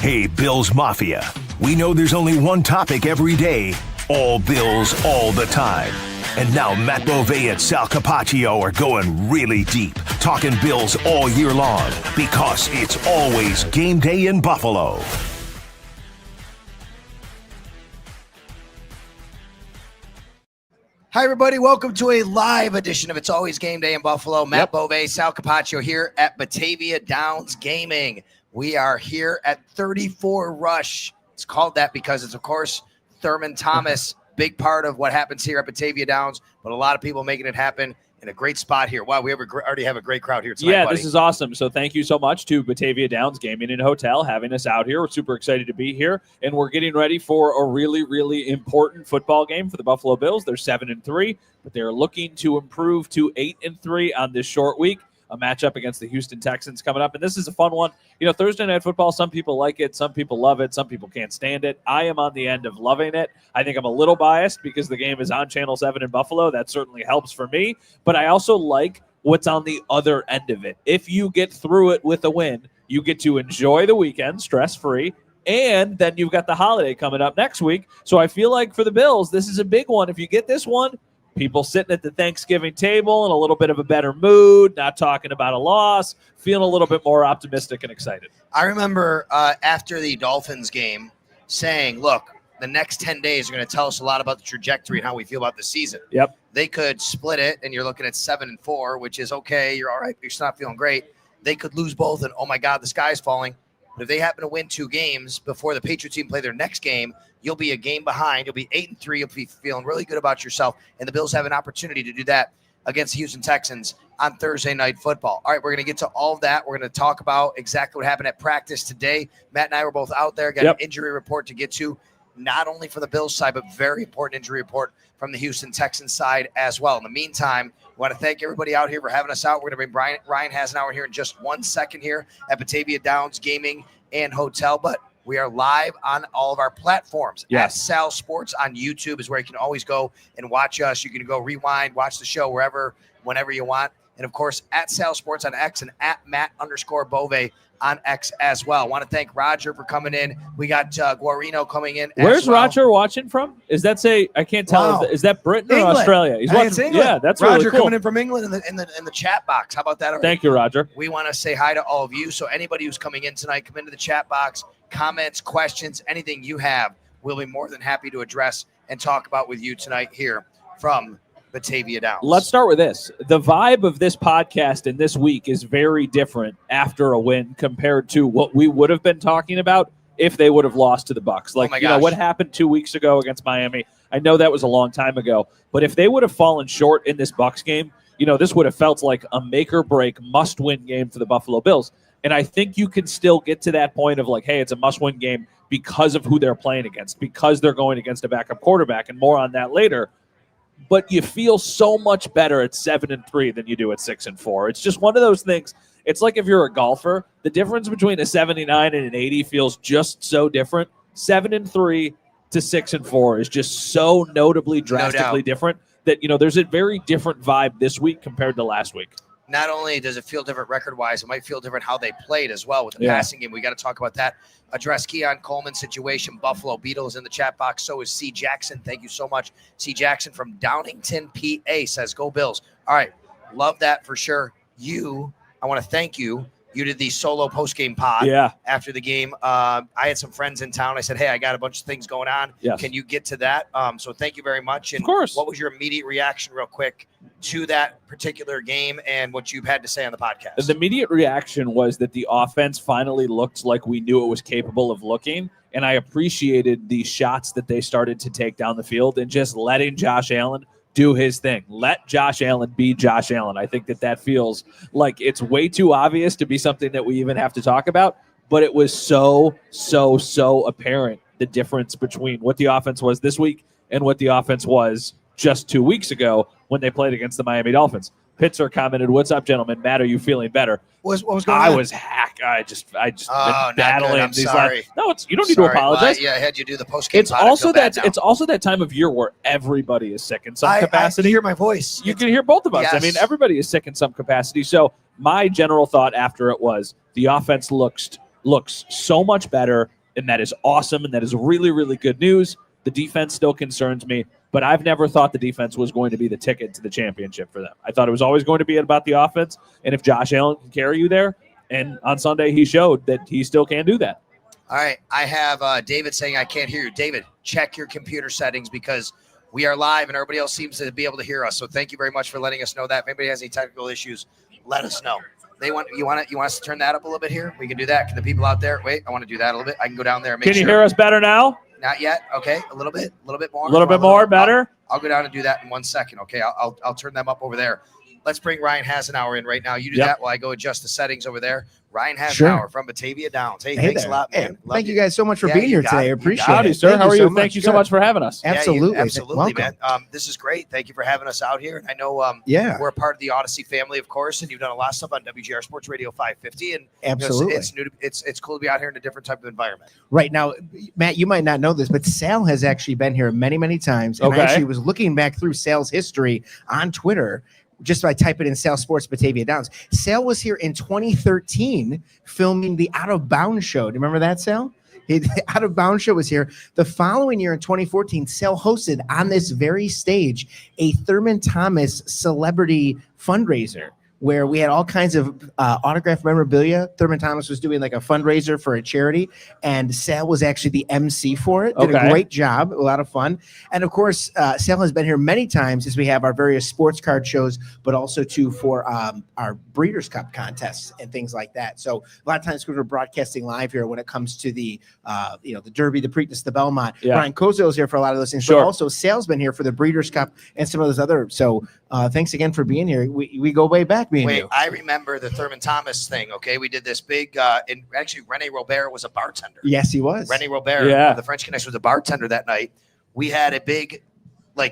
Hey, Bills Mafia. We know there's only one topic every day. All Bills, all the time. And now Matt Beauvais and Sal Capaccio are going really deep, talking Bills all year long, because it's always game day in Buffalo. Hi, everybody. Welcome to a live edition of It's Always Game Day in Buffalo. Matt Beauvais, Sal Capaccio here at Batavia Downs Gaming. We are here at 34 Rush. It's called that because it's, of course, Thurman Thomas, big part of what happens here at Batavia Downs, but a lot of people making it happen in a great spot here. Wow, we already have a great crowd here tonight, buddy. This is awesome. So thank you so much to Batavia Downs Gaming and Hotel having us out here. We're super excited to be here, and we're getting ready for a really, really important football game for the Buffalo Bills. They're 7-3, but they're looking to improve to 8-3 on this short week. A matchup against the Houston Texans coming up, and this is a fun one. You know, Thursday Night Football, some people like it, some people love it, some people can't stand it. I am on the end of loving it. I think I'm a little biased because the game is on Channel 7 in Buffalo. That certainly helps for me, but I also like what's on the other end of it. If you get through it with a win, you get to enjoy the weekend stress-free, and then you've got the holiday coming up next week. So I feel like for the Bills, this is a big one. If you get this one, people sitting at the Thanksgiving table in a little bit of a better mood, not talking about a loss, feeling a little bit more optimistic and excited. I remember after the Dolphins game saying, look, the next 10 days are going to tell us a lot about the trajectory and how we feel about the season. Yep. They could split it, and you're looking at 7-4, which is okay. You're all right, but you're still not feeling great. They could lose both, and oh, my God, the sky's falling. But if they happen to win 2 games before the Patriots team play their next game, you'll be a game behind. You'll be 8-3. You'll be feeling really good about yourself. And the Bills have an opportunity to do that against the Houston Texans on Thursday Night Football. All right, we're going to get to all of that. We're going to talk about exactly what happened at practice today. Matt and I were both out there, got an injury report to get to, not only for the Bills side, but very important injury report from the Houston Texans side as well. In the meantime, we want to thank everybody out here for having us out. We're going to bring Ryan Hasenauer here in just 1 second here at Batavia Downs Gaming and Hotel, but we are live on all of our platforms. At Sal Sports on YouTube is where you can always go and watch us. You can go rewind, watch the show wherever, whenever you want. And, of course, at Sal Sports on X and at Matt_Beauvais on X as well. I want to thank Roger for coming in. We got Guarino coming in. Where's Roger watching from? Is that I can't tell. Wow. Is that Britain or England. Australia? He's It's watching. England. Yeah, that's Roger really cool. coming in from England in the chat box. How about that? Thank you, Roger. We want to say hi to all of you. So anybody who's coming in tonight, come into the chat box, comments, questions, anything you have, we'll be more than happy to address and talk about with you tonight here from Batavia Downs. Let's start with this. The vibe of this podcast and this week is very different after a win compared to what we would have been talking about if they would have lost to the Bucs. Like, you know, what happened 2 weeks ago against Miami, I know that was a long time ago, but if they would have fallen short in this Bucs game, you know, this would have felt like a make-or-break, must-win game for the Buffalo Bills. And I think you can still get to that point of like, hey, it's a must-win game because of who they're playing against, because they're going against a backup quarterback, and more on that later. But you feel so much better at 7-3 than you do at 6-4. It's just one of those things. It's like if you're a golfer, the difference between a 79 and an 80 feels just so different. 7-3 to 6-4 is just so notably, drastically different that, you know, there's a very different vibe this week compared to last week. Not only does it feel different record-wise, it might feel different how they played as well with the passing game. We got to talk about that. Address Keon Coleman's situation. Buffalo Beatles in the chat box. So is C. Jackson. Thank you so much. C. Jackson from Downingtown, PA says, go Bills. All right. Love that for sure. I want to thank you. You did the solo post-game pod after the game. I had some friends in town. I said, hey, I got a bunch of things going on. Can you get to that? So thank you very much. And of course. What was your immediate reaction real quick to that particular game and what you've had to say on the podcast? The immediate reaction was that the offense finally looked like we knew it was capable of looking, and I appreciated the shots that they started to take down the field and just letting Josh Allen do his thing. Let Josh Allen be Josh Allen. I think that feels like it's way too obvious to be something that we even have to talk about, but it was so apparent, the difference between what the offense was this week and what the offense was just 2 weeks ago when they played against the Miami Dolphins. Pitzer commented, "What's up, gentlemen? Matt, are you feeling better?" What was going on? I was hacked. I just been battling. I'm sorry. You don't need to apologize. Well, I had you do the post game. It's also that time of year where everybody is sick in some capacity. I hear my voice. You can hear both of us. Yes. I mean, everybody is sick in some capacity. So my general thought after it was the offense looks looks so much better, and that is awesome, and that is really, really good news. The defense still concerns me, but I've never thought the defense was going to be the ticket to the championship for them. I thought it was always going to be about the offense, and if Josh Allen can carry you there, and on Sunday he showed that he still can do that. All right, I have David saying I can't hear you. David, check your computer settings because we are live and everybody else seems to be able to hear us. So thank you very much for letting us know that. If anybody has any technical issues, let us know. You want us to turn that up a little bit here? We can do that. Can the people out there wait? I want to do that a little bit. I can go down there and make Can you sure. hear us better now? Not yet. Okay, a little bit more. A little bit more, better. I'll go down and do that in 1 second. Okay, I'll turn them up over there. Let's bring Ryan Hasenauer in right now. You do that while I go adjust the settings over there. Ryan Hasenauer from Batavia Downs. Hey, thanks there. a lot, man. Thank you guys so much for being here today. I appreciate it. Howdy, sir. How are you? Thank you so much for having us. Absolutely. Absolutely, man. This is great. Thank you for having us out here. And I know we're a part of the Odyssey family, of course, and you've done a lot of stuff on WGR Sports Radio 550. And absolutely. It's new. It's cool to be out here in a different type of environment. Right now, Matt, you might not know this, but Sal has actually been here many, many times. And I actually was looking back through Sal's history on Twitter just by typing in Sal Sports Batavia Downs. Sal was here in 2013 filming the Out of Bounds show. Do you remember that, Sal? The Out of Bounds show was here. The following year in 2014, Sal hosted on this very stage a Thurman Thomas celebrity fundraiser where we had all kinds of autographed memorabilia. Thurman Thomas was doing like a fundraiser for a charity, and Sal was actually the MC for it. Did a great job, a lot of fun. And of course, Sal has been here many times as we have our various sports card shows, but also too for our Breeders' Cup contests and things like that. So a lot of times we're broadcasting live here when it comes to the the Derby, the Preakness, the Belmont. Brian Kozel is here for a lot of those things, but also Sal's been here for the Breeders' Cup and some of those other. So thanks again for being here. We go way back. Wait, I remember the Thurman Thomas thing. Okay, we did this big. And actually, Rene Robert was a bartender. Yes, he was. Rene Robert, the French Connection, was a bartender that night. We had a big,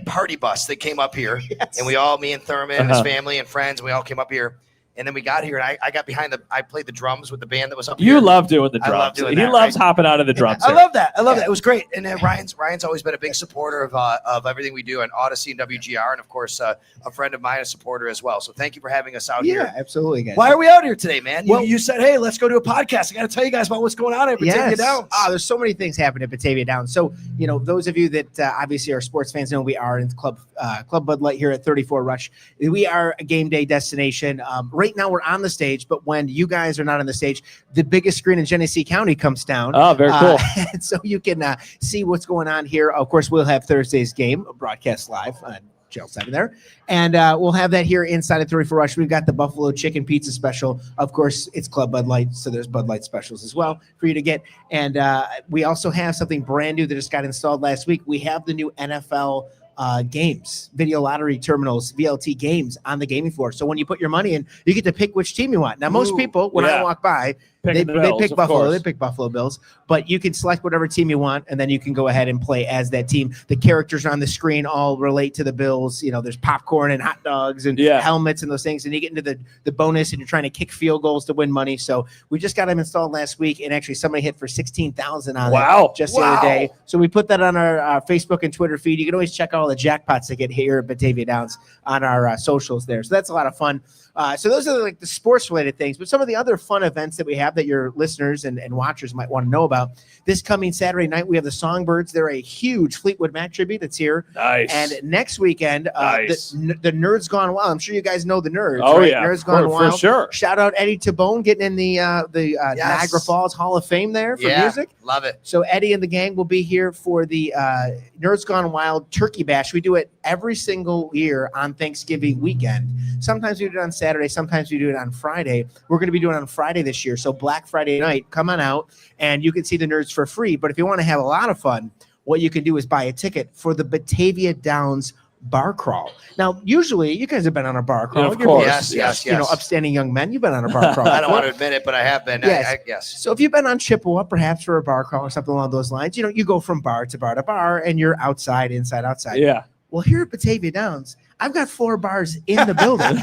party bus that came up here, and we all, me and Thurman, and his family and friends, we all came up here. And then we got here, and I got behind I played the drums with the band that was up here. You love doing the drums. I love doing he that, loves hopping out of the drums. I love that. I love that. It was great. And then Ryan's always been a big supporter of everything we do on Odyssey and WGR, and of course a friend of mine, a supporter as well. So thank you for having us out here. Yeah, absolutely, guys. Why are we out here today, man? You said, hey, let's go do a podcast. I got to tell you guys about what's going on at Batavia Downs. There's so many things happening at Batavia Downs. So those of you that obviously are sports fans know we are in Club Bud Light here at 34 Rush. We are a game day destination. Right now we're on the stage. But when you guys are not on the stage, the biggest screen in Genesee County comes down. Oh, very cool. And so you can see what's going on here. Of course, we'll have Thursday's game broadcast live on Channel 7 there. And we'll have that here inside of 34 Rush. We've got the Buffalo Chicken Pizza Special. Of course, it's Club Bud Light, so there's Bud Light specials as well for you to get. And we also have something brand new that just got installed last week. We have the new NFL games, video lottery terminals, VLT games on the gaming floor. So when you put your money in, you get to pick which team you want. Now, most people, when I walk by, they pick Buffalo. They pick Buffalo Bills, but you can select whatever team you want, and then you can go ahead and play as that team. The characters on the screen all relate to the Bills. There's popcorn and hot dogs and helmets and those things, and you get into the bonus, and you're trying to kick field goals to win money. So we just got them installed last week, and actually somebody hit for $16,000 on it just the other day. So we put that on our Facebook and Twitter feed. You can always check out all the jackpots that get here at Batavia Downs on our socials there. So that's a lot of fun. So those are the sports related things, but some of the other fun events that we have that your listeners and watchers might want to know about. This coming Saturday night, we have the Songbirds. They're a huge Fleetwood Mac tribute that's here. Nice. And next weekend, the Nerds Gone Wild. I'm sure you guys know the Nerds. Oh, right? yeah. Nerds Gone Wild. For sure. Shout out Eddie Tabone getting in the Niagara Falls Hall of Fame there for music. Love it. So Eddie and the gang will be here for the Nerds Gone Wild Turkey Bash. We do it every single year on Thanksgiving weekend. Sometimes we do it on Saturday. Sometimes we do it on Friday. We're going to be doing it on Friday this year. So Black Friday night, come on out and you can see the Nerds for free. But if you want to have a lot of fun, what you can do is buy a ticket for the Batavia Downs bar crawl. Now, usually you guys have been on a bar crawl. Yeah, of course. Yes. Upstanding young men. You've been on a bar crawl. I don't want to admit it, but I have been. Yes. So if you've been on Chippewa, perhaps for a bar crawl or something along those lines, you go from bar to bar to bar and you're outside, outside. Yeah. Well, here at Batavia Downs, I've got 4 bars in the building.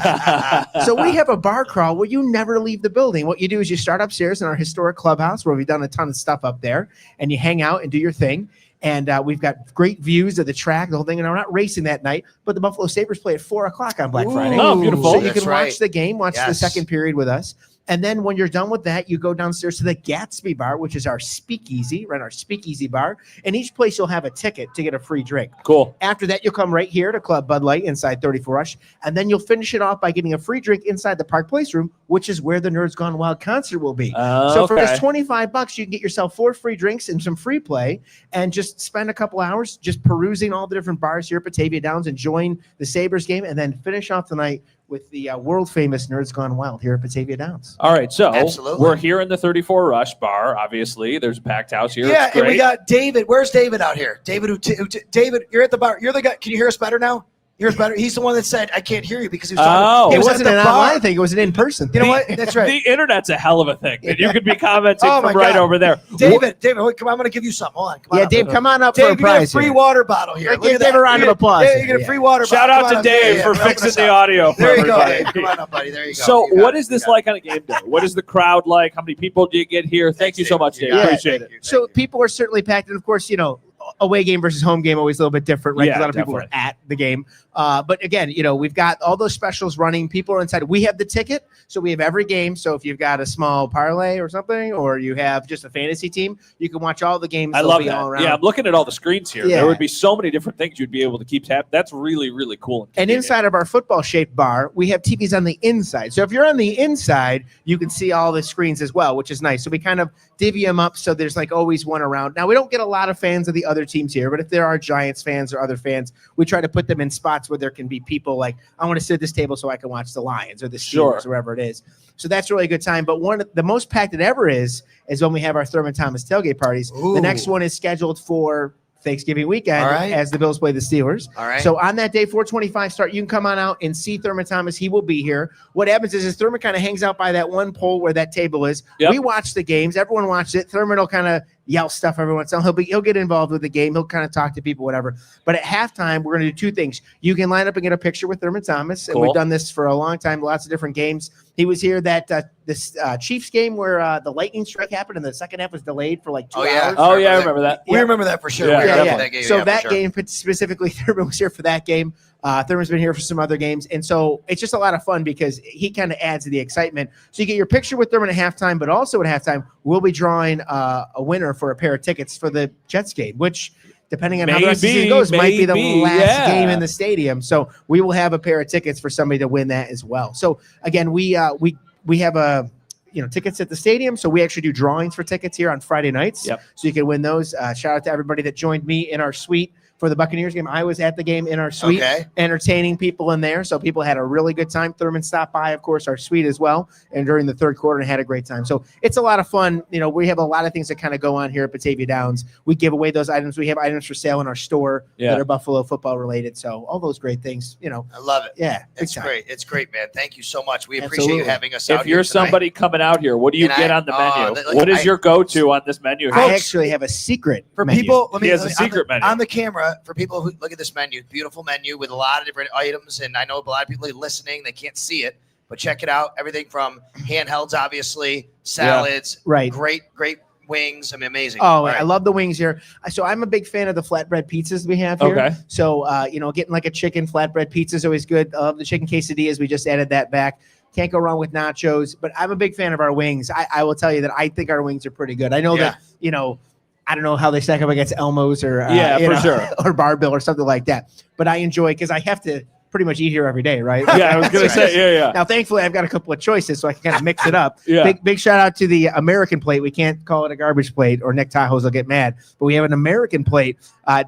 So we have a bar crawl where you never leave the building. What you do is you start upstairs in our historic clubhouse where we've done a ton of stuff up there, and you hang out and do your thing. And we've got great views of the track, the whole thing. And we're not racing that night, but the Buffalo Sabres play at 4 o'clock on Black Friday. Oh, beautiful. So you can watch the game, watch the second period with us. And then when you're done with that, you go downstairs to the Gatsby bar, which is our speakeasy, right? Our speakeasy bar. And each place you'll have a ticket to get a free drink. Cool. After that, you'll come right here to Club Bud Light inside 34 Rush. And then you'll finish it off by getting a free drink inside the Park Place room, which is where the Nerds Gone Wild concert will be. So for this $25, you can get yourself 4 free drinks and some free play and just spend a couple hours just perusing all the different bars here at Batavia Downs, enjoying the Sabres game, and then finish off the night with the world famous Nerds Gone Wild here at Batavia Downs. All right, so Absolutely. we're here in the 34 Rush bar. Obviously, there's a packed house here. Yeah, It's and great. we got David. Where's David out here? David, David, you're at the bar. You're the guy. Can you hear us better now? Hear us better? He's the one that said, I can't hear you because he was talking. It was wasn't at an the bar. online thing. It was an in-person You thing. know what? That's right. The internet's a hell of a thing, and you could be commenting Oh, my from right God. over there. David, wait, come on. I'm going to give you something. Hold on. Come on Yeah, up. Dave, come on up Dave, for a you get a prize free here. water bottle here. Give Look at Dave that. a round of applause. Yeah, you get a free water Shout bottle. out Come to on up. Dave Yeah, for helping fixing us the out. audio for There you go, everybody. Dave. Come on up, buddy. There you go. So, You got what it. is this You got like on a game day? What is the crowd like? How many people do you get here? Thank you so much, Dave. got Appreciate Thank it. you. So Thank you. people are certainly packed, and of course, away game versus home game always a little bit different, right? 'Cause Yeah, a lot of people are definitely. at the game. But again, we've got all those specials running. People are inside. We have the ticket, so we have every game. So if you've got a small parlay or something, or you have just a fantasy team, you can watch all the games. I They'll love be all that. around. Yeah, I'm looking at all the screens here. Yeah. There would be so many different things you'd be able to keep tapping. That's really, really cool. And convenient. inside of our football-shaped bar, we have TVs on the inside. So if you're on the inside, you can see all the screens as well, which is nice. So we kind of divvy them up so there's like always one around. Now, we don't get a lot of fans of the other teams here, but if there are Giants fans or other fans, we try to put them in spots where there can be people like, I want to sit at this table so I can watch the Lions or the Steelers Sure. or wherever it is. So that's really a good time. But one of the most packed it ever is when we have our Thurman Thomas tailgate parties. Ooh. The next one is scheduled for Thanksgiving weekend All right. as the Bills play the Steelers. All right. So on that day, 4:25 start, you can come on out and see Thurman Thomas. He will be here. What happens is Thurman kind of hangs out by that one pole where that table is. Yep. We watch the games. Everyone watches it. Thurman will kind of yell stuff every once in a while. He'll get involved with the game. He'll kind of talk to people, whatever. But at halftime, we're going to do 2 things. You can line up and get a picture with Thurman Thomas. And Cool. we've done this for a long time, lots of different games. He was here that this Chiefs game where the lightning strike happened and the second half was delayed for like 2 Oh, yeah. hours. Oh, yeah, I remember that. We remember that for sure. Yeah, We were definitely. at that game. So yeah, that for sure. game specifically, Thurman was here for that game. Thurman's been here for some other games. And so it's just a lot of fun because he kind of adds to the excitement. So you get your picture with Thurman at halftime, but also at halftime, we'll be drawing a winner for a pair of tickets for the Jets game, which depending on how the rest of the season goes, might be the last game in the stadium. So we will have a pair of tickets for somebody to win that as well. So again, we have tickets at the stadium. So we actually do drawings for tickets here on Friday nights. Yep. So you can win those. Shout out to everybody that joined me in our suite for the Buccaneers game. I was at the game in our suite, entertaining people in there. So people had a really good time. Thurman stopped by, of course, our suite as well. And during the third quarter, and had a great time. So it's a lot of fun. We have a lot of things that kind of go on here at Batavia Downs. We give away those items. We have items for sale in our store that are Buffalo football related. So all those great things, I love it. Yeah. It's great. It's great, man. Thank you so much. We appreciate Absolutely. you having us out If here you're tonight. somebody coming out here, what do you And get on the menu? like, What is your go-to on this menu? I here? actually have a secret For menu. people, He has a secret menu. on the camera. For people who look at this menu, beautiful menu with a lot of different items, and I know a lot of people are listening; they can't see it, but check it out. Everything from handhelds, obviously, salads, Right. great wings. I mean, amazing. Oh, All I right. love the wings here. So I'm a big fan of the flatbread pizzas we have here. Okay. So, getting like a chicken flatbread pizza is always good. I love the chicken quesadillas. We just added that back. Can't go wrong with nachos. But I'm a big fan of our wings. I will tell you that I think our wings are pretty good. I know that, I don't know how they stack up against Elmo's or sure. or Bar-Bill or something like that. But I enjoy because I have to pretty much eat here every day, right? Yeah, I was going to say, yeah. Now, thankfully, I've got a couple of choices, so I can kind of mix it up. Yeah. Big shout out to the American plate. We can't call it a garbage plate, or Nick Tahoe's will get mad. But we have an American plate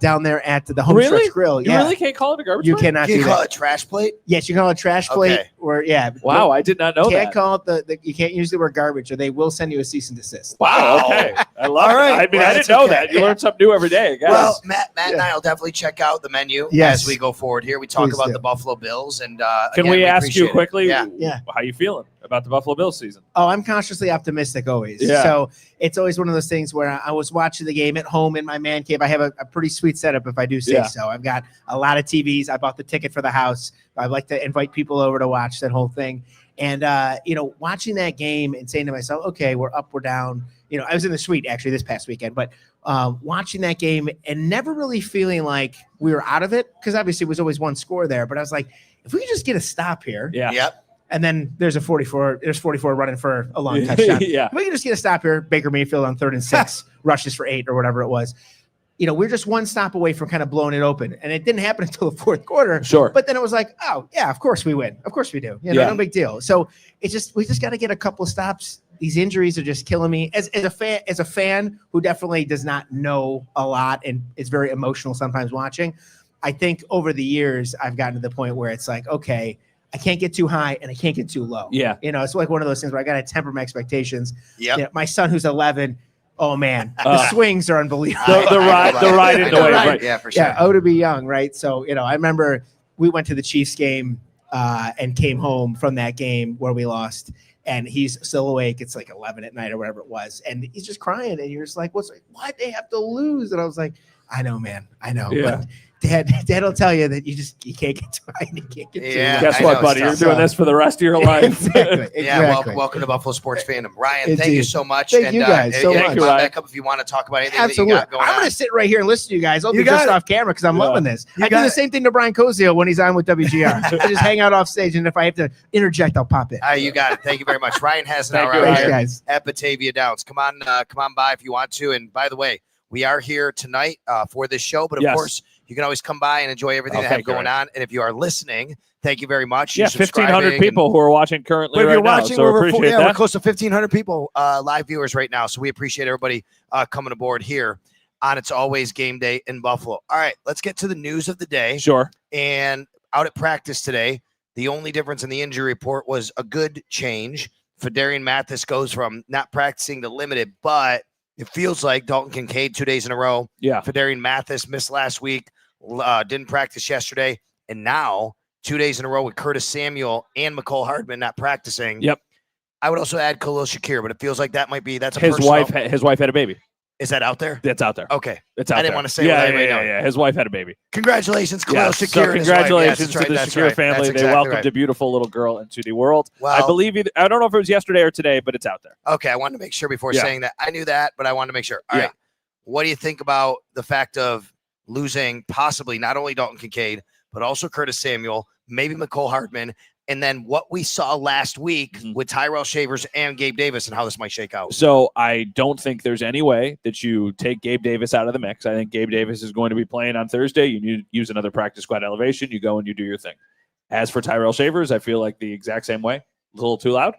down there at the Home Stretch Grill. You really can't call it a garbage You plate? cannot Can you do call that. it a trash plate? Yes, you can call it a trash plate, Okay. or Wow, I did not know Can't that. call it you can't use the word garbage, or they will send you a cease and desist. Wow, okay. I love All right. it. I mean, Well, I that's didn't know okay. that. You learn something new every day, guys. Well, Matt and I will definitely check out the menu Yes. as we go forward here. We talk Please about do. the Buffalo Bills, and Can again, we ask you appreciate it. quickly Yeah. how you feeling about the Buffalo Bills season? Oh, I'm cautiously optimistic always. Yeah. So it's always one of those things where I was watching the game at home in my man cave. I have a pretty sweet setup, if I do say so. I've got a lot of TVs. I bought the ticket for the house. I like to invite people over to watch that whole thing. And, watching that game and saying to myself, okay, we're up, we're down. I was in the suite actually this past weekend, but watching that game and never really feeling like we were out of it, because obviously it was always one score there. But I was like, if we could just get a stop here, Yeah. Yep. And then there's 44 running for a long touchdown. Yeah. We can just get a stop here. Baker Mayfield on 3rd and 6, rushes for 8 or whatever it was. We're just one stop away from kind of blowing it open. And it didn't happen until the 4th quarter. Sure. But then it was like, oh, yeah, of course we win. Of course we do. No big deal. So we just got to get a couple of stops. These injuries are just killing me. As a fan who definitely does not know a lot and is very emotional sometimes watching, I think over the years I've gotten to the point where it's like, okay, I can't get too high and I can't get too low. Yeah. It's like one of those things where I got to temper my expectations. Yeah. My son who's 11, oh man, the swings are unbelievable. The ride into it, right? Yeah, for sure. Yeah, to be young, right? So, I remember we went to the Chiefs game and came home from that game where we lost, and he's still awake. It's like 11 at night or whatever it was, and he's just crying, and you're just like, why'd they have to lose? And I was like, I know, man, I know. Yeah. But Dad will tell you that you can't get too high and you can't get too low. Guess I what, know, buddy? You're it's doing tough. this for the rest of your life. Exactly. Yeah, welcome to Buffalo Sports Fandom. Ryan, thank Indeed. you so much. Thank you guys so yeah, much. Thank you, come Ryan. back up if you want to talk about anything Absolutely. that you got going I'm going on. to sit right here and listen to you guys. I'll You be just got it. off camera because I'm Yeah. loving this. You I do got the it. same thing to Brian Cozio when he's on with WGR. I just hang out off stage, and if I have to interject, I'll pop in. You got it. Thank you very much. Ryan has an Thank hour you, out Thanks, here guys. at Batavia Downs. Come on by if you want to. And by the way, we are here tonight for this show, but of Yes. course, you can always come by and enjoy everything that have thank you, going on. And if you are listening, thank you very much. Yeah, You're 1,500 subscribing people who are watching currently But if right you're now. watching, So appreciate we're that. close to 1,500 people, live viewers right now. So we appreciate everybody coming aboard here on It's Always Game Day in Buffalo. All right, let's get to the news of the day. Sure. And out at practice today, the only difference in the injury report was a good change. Fedarian Mathis goes from not practicing to limited, but it feels like Dalton Kincaid 2 days in a row. Yeah. Fedarian Mathis missed last week, didn't practice yesterday, and now 2 days in a row with Curtis Samuel and McCole Hardman not practicing. Yep. I would also add Khalil Shakir, but it feels like that's a His personal- wife had a baby. Is that out there? That's out there. Okay. It's out I didn't there. want to say yeah, what yeah, anybody yeah, know. yeah. His wife had a baby. Congratulations, Khalil Yeah. Shakir. So and his wife. congratulations Yes, to the that's Shakir right. family. That's They exactly welcomed right. a beautiful little girl into the world. Well, I believe I don't know if it was yesterday or today, but it's out there. Okay, I wanted to make sure before Yeah. saying that. I knew that, but I wanted to make sure. All Yeah. right. What do you think about the fact of losing possibly not only Dalton Kincaid, but also Curtis Samuel, maybe McCole Hardman, and then what we saw last week with Tyrell Shavers and Gabe Davis and how this might shake out? So I don't think there's any way that you take Gabe Davis out of the mix. I think Gabe Davis is going to be playing on Thursday. You need to use another practice squad elevation. You go and you do your thing. As for Tyrell Shavers, I feel like the exact same way. A little too loud.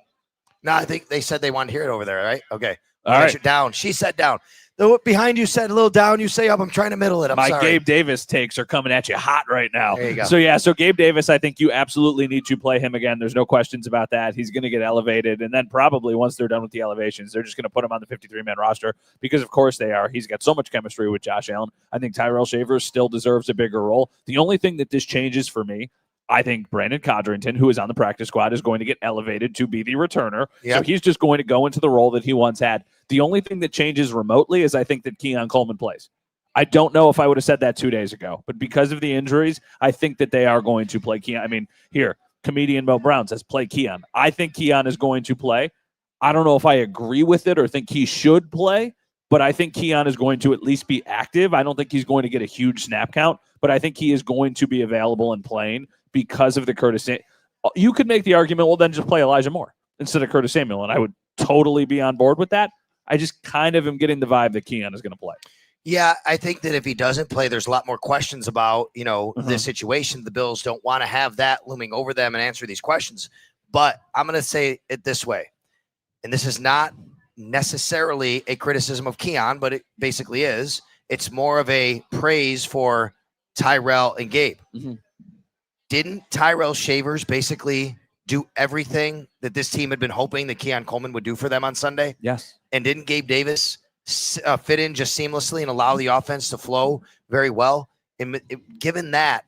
No, I think they said they wanted to hear it over there, right? Okay. All right. You're down. She said down. The behind you said a little down. You say up. I'm trying to middle it. I'm My sorry. Gabe Davis takes are coming at you hot right now. There you go. So Gabe Davis, I think you absolutely need to play him again. There's no questions about that. He's going to get elevated, and then probably once they're done with the elevations, they're just going to put him on the 53-man roster because, of course, they are. He's got so much chemistry with Josh Allen. I think Tyrell Shavers still deserves a bigger role. The only thing that this changes for me, I think Brandon Codrington, who is on the practice squad, is going to get elevated to be the returner. Yep. So he's just going to go into the role that he once had. The only thing that changes remotely is I think that Keon Coleman plays. I don't know if I would have said that 2 days ago, but because of the injuries, I think that they are going to play Keon. I mean, here, comedian Mo Brown says play Keon. I think Keon is going to play. I don't know if I agree with it or think he should play, but I think Keon is going to at least be active. I don't think he's going to get a huge snap count, but I think he is going to be available and playing because of the Curtis. You could make the argument, well, then just play Elijah Moore instead of Curtis Samuel, and I would totally be on board with that. I just kind of am getting the vibe that Keon is going to play. Yeah, I think that if he doesn't play, there's a lot more questions about, this situation. The Bills don't want to have that looming over them and answer these questions. But I'm going to say it this way, and this is not necessarily a criticism of Keon, but it basically is. It's more of a praise for Tyrell and Gabe. Mm-hmm. Didn't Tyrell Shavers basically do everything that this team had been hoping that Keon Coleman would do for them on Sunday? Yes. And didn't Gabe Davis fit in just seamlessly and allow the offense to flow very well? And given that,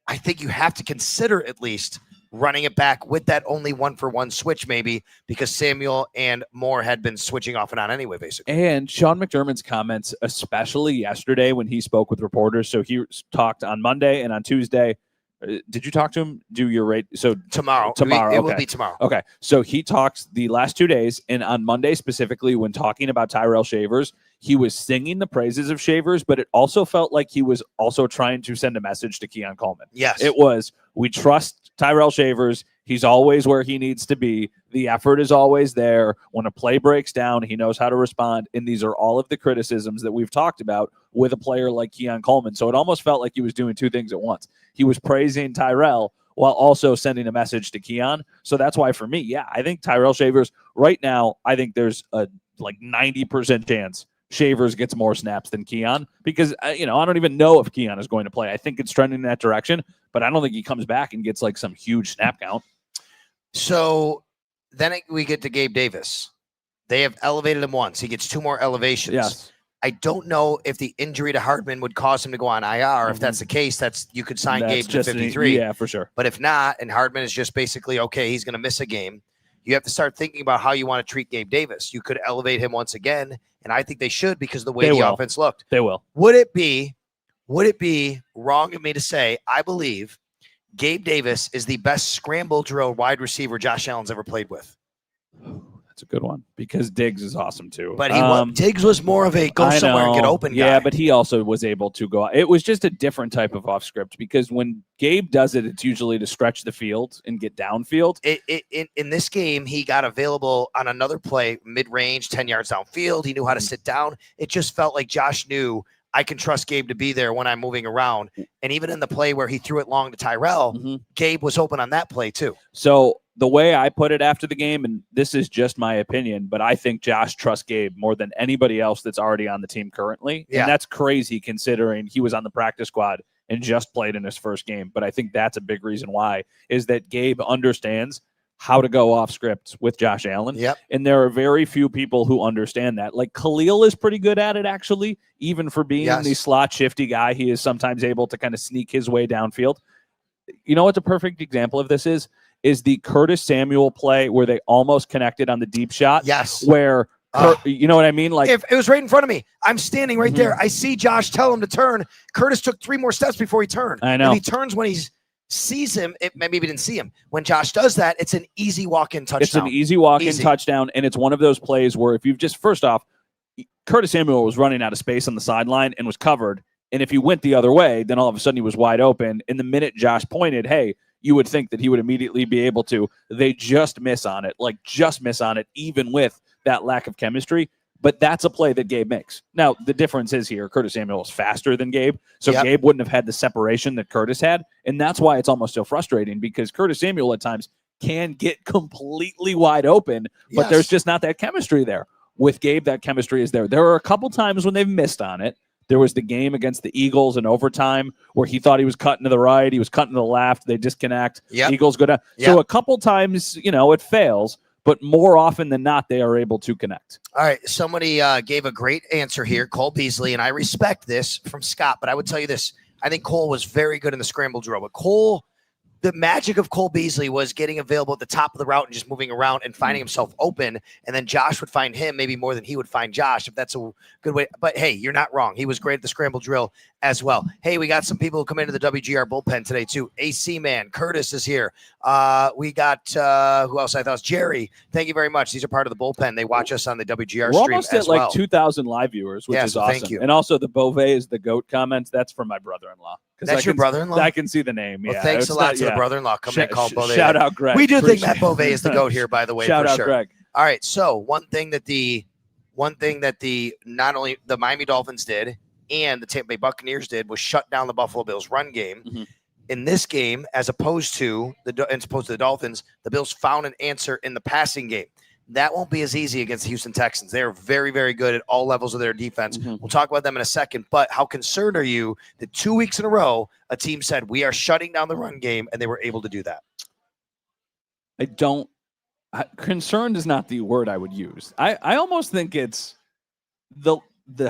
I think you have to consider at least running it back with that only 1-for-1 switch, maybe, because Samuel and Moore had been switching off and on anyway, basically. And Sean McDermott's comments, especially yesterday when he spoke with reporters. So he talked on Monday and on Tuesday. Did you talk to him? Do your rate? So Tomorrow. It will be tomorrow. Okay. So he talks the last 2 days, and on Monday specifically, when talking about Tyrell Shavers, he was singing the praises of Shavers, but it also felt like he was also trying to send a message to Keon Coleman. Yes. It was, we trust Tyrell Shavers. He's always where he needs to be. The effort is always there. When a play breaks down, he knows how to respond. And these are all of the criticisms that we've talked about with a player like Keon Coleman. So it almost felt like he was doing two things at once. He was praising Tyrell while also sending a message to Keon. So that's why for me, I think Tyrell Shavers right now, I think there's a 90% chance Shavers gets more snaps than Keon because, I don't even know if Keon is going to play. I think it's trending in that direction, but I don't think he comes back and gets some huge snap count. So then we get to Gabe Davis. They have elevated him once. He gets 2 more elevations. Yes. I don't know if the injury to Hardman would cause him to go on IR. Mm-hmm. If that's the case, you could sign Gabe to 53. Yeah, for sure. But if not, and Hardman is just basically, okay, he's going to miss a game, you have to start thinking about how you want to treat Gabe Davis. You could elevate him once again, and I think they should because of the way the offense looked. They will. Would it be wrong of me to say I believe Gabe Davis is the best scramble drill wide receiver Josh Allen's ever played with? That's a good one because Diggs is awesome too. But Diggs was more of a go somewhere and get open guy. Yeah, but he also was able to go. It was just a different type of off script because when Gabe does it, it's usually to stretch the field and get downfield. In this game, he got available on another play, mid-range, 10 yards downfield. He knew how to sit down. It just felt like Josh knew I can trust Gabe to be there when I'm moving around. And even in the play where he threw it long to Tyrell, Gabe was open on that play too. So the way I put it after the game, and this is just my opinion, but I think Josh trusts Gabe more than anybody else that's already on the team currently. Yeah. And that's crazy considering he was on the practice squad and just played in his first game. But I think that's a big reason why is that Gabe understands how to go off script with Josh Allen. Yep. And there are very few people who understand that. Like Khalil is pretty good at it, actually, even for being the slot shifty guy. He is sometimes able to kind of sneak his way downfield. You know what the perfect example of this is the Curtis Samuel play where they almost connected on the deep shot. Yes. Where, you know what I mean? Like if it was right in front of me, I'm standing right there. I see Josh tell him to turn. Curtis took 3 more steps before he turned. I know. If he turns when he sees him, maybe he didn't see him. When Josh does that, it's an easy walk-in touchdown. It's an easy walk-in touchdown, and it's one of those plays where if you've just, first off, Curtis Samuel was running out of space on the sideline and was covered, and if he went the other way, then all of a sudden he was wide open, and the minute Josh pointed, hey, you would think that he would immediately be able to. They just miss on it, even with that lack of chemistry. But that's a play that Gabe makes. Now, the difference is here, Curtis Samuel is faster than Gabe, so Gabe wouldn't have had the separation that Curtis had, and that's why it's almost so frustrating, because Curtis Samuel at times can get completely wide open, but there's just not that chemistry there. With Gabe, that chemistry is there. There are a couple times when they've missed on it. There was the game against the Eagles in overtime where he thought he was cutting to the right, he was cutting to the left, they disconnect, Eagles go down. So a couple times, it fails, but more often than not, they are able to connect. All right, somebody gave a great answer here, Cole Beasley, and I respect this from Scott, but I would tell you this. I think Cole was very good in the scramble drill, but the magic of Cole Beasley was getting available at the top of the route and just moving around and finding himself open. And then Josh would find him maybe more than he would find Josh, if that's a good way. But hey, you're not wrong. He was great at the scramble drill as well. Hey, we got some people who come into the WGR bullpen today too. AC Man, Curtis is here. We got who else I thought was Jerry. Thank you very much. These are part of the bullpen. They watch us on the WGR We're stream almost at well. 2,000 live viewers, which is awesome. Thank you. And also the Beauvais is the GOAT comments. That's from my brother-in-law. That's your brother-in-law? I can see the name. Well, thanks a lot to the brother-in-law. Come and call Beauvais. Shout out Greg. We do think Matt Beauvais is the GOAT here, by the way. Shout for out sure. Greg. All right. So one thing that not only the Miami Dolphins did and the Tampa Bay Buccaneers did was shut down the Buffalo Bills run game. Mm-hmm. In this game, as opposed to the Dolphins, the Bills found an answer in the passing game. That won't be as easy against the Houston Texans. They're very, very good at all levels of their defense. Mm-hmm. We'll talk about them in a second. But how concerned are you that 2 weeks in a row, a team said, we are shutting down the run game, and they were able to do that? Concerned is not the word I would use. I almost think it's the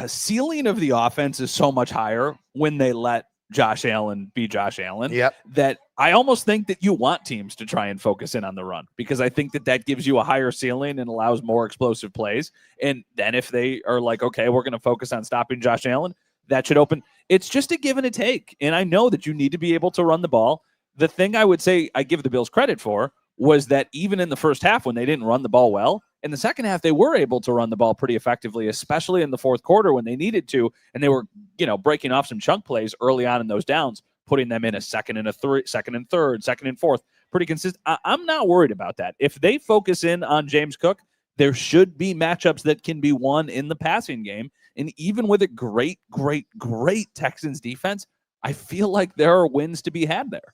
ceiling of the offense is so much higher when they let Josh Allen be Josh Allen. Yep. That I almost think that you want teams to try and focus in on the run, because I think that gives you a higher ceiling and allows more explosive plays. And then if they are like, okay, we're going to focus on stopping Josh Allen, that should open. It's just a give and a take. And I know that you need to be able to run the ball. The thing I would say I give the Bills credit for was that even in the first half when they didn't run the ball well, in the second half, they were able to run the ball pretty effectively, especially in the fourth quarter when they needed to. And they were, breaking off some chunk plays early on in those downs, putting them in a second and third, second and fourth, pretty consistent. I'm not worried about that. If they focus in on James Cook, there should be matchups that can be won in the passing game. And even with a great Texans defense, I feel like there are wins to be had there.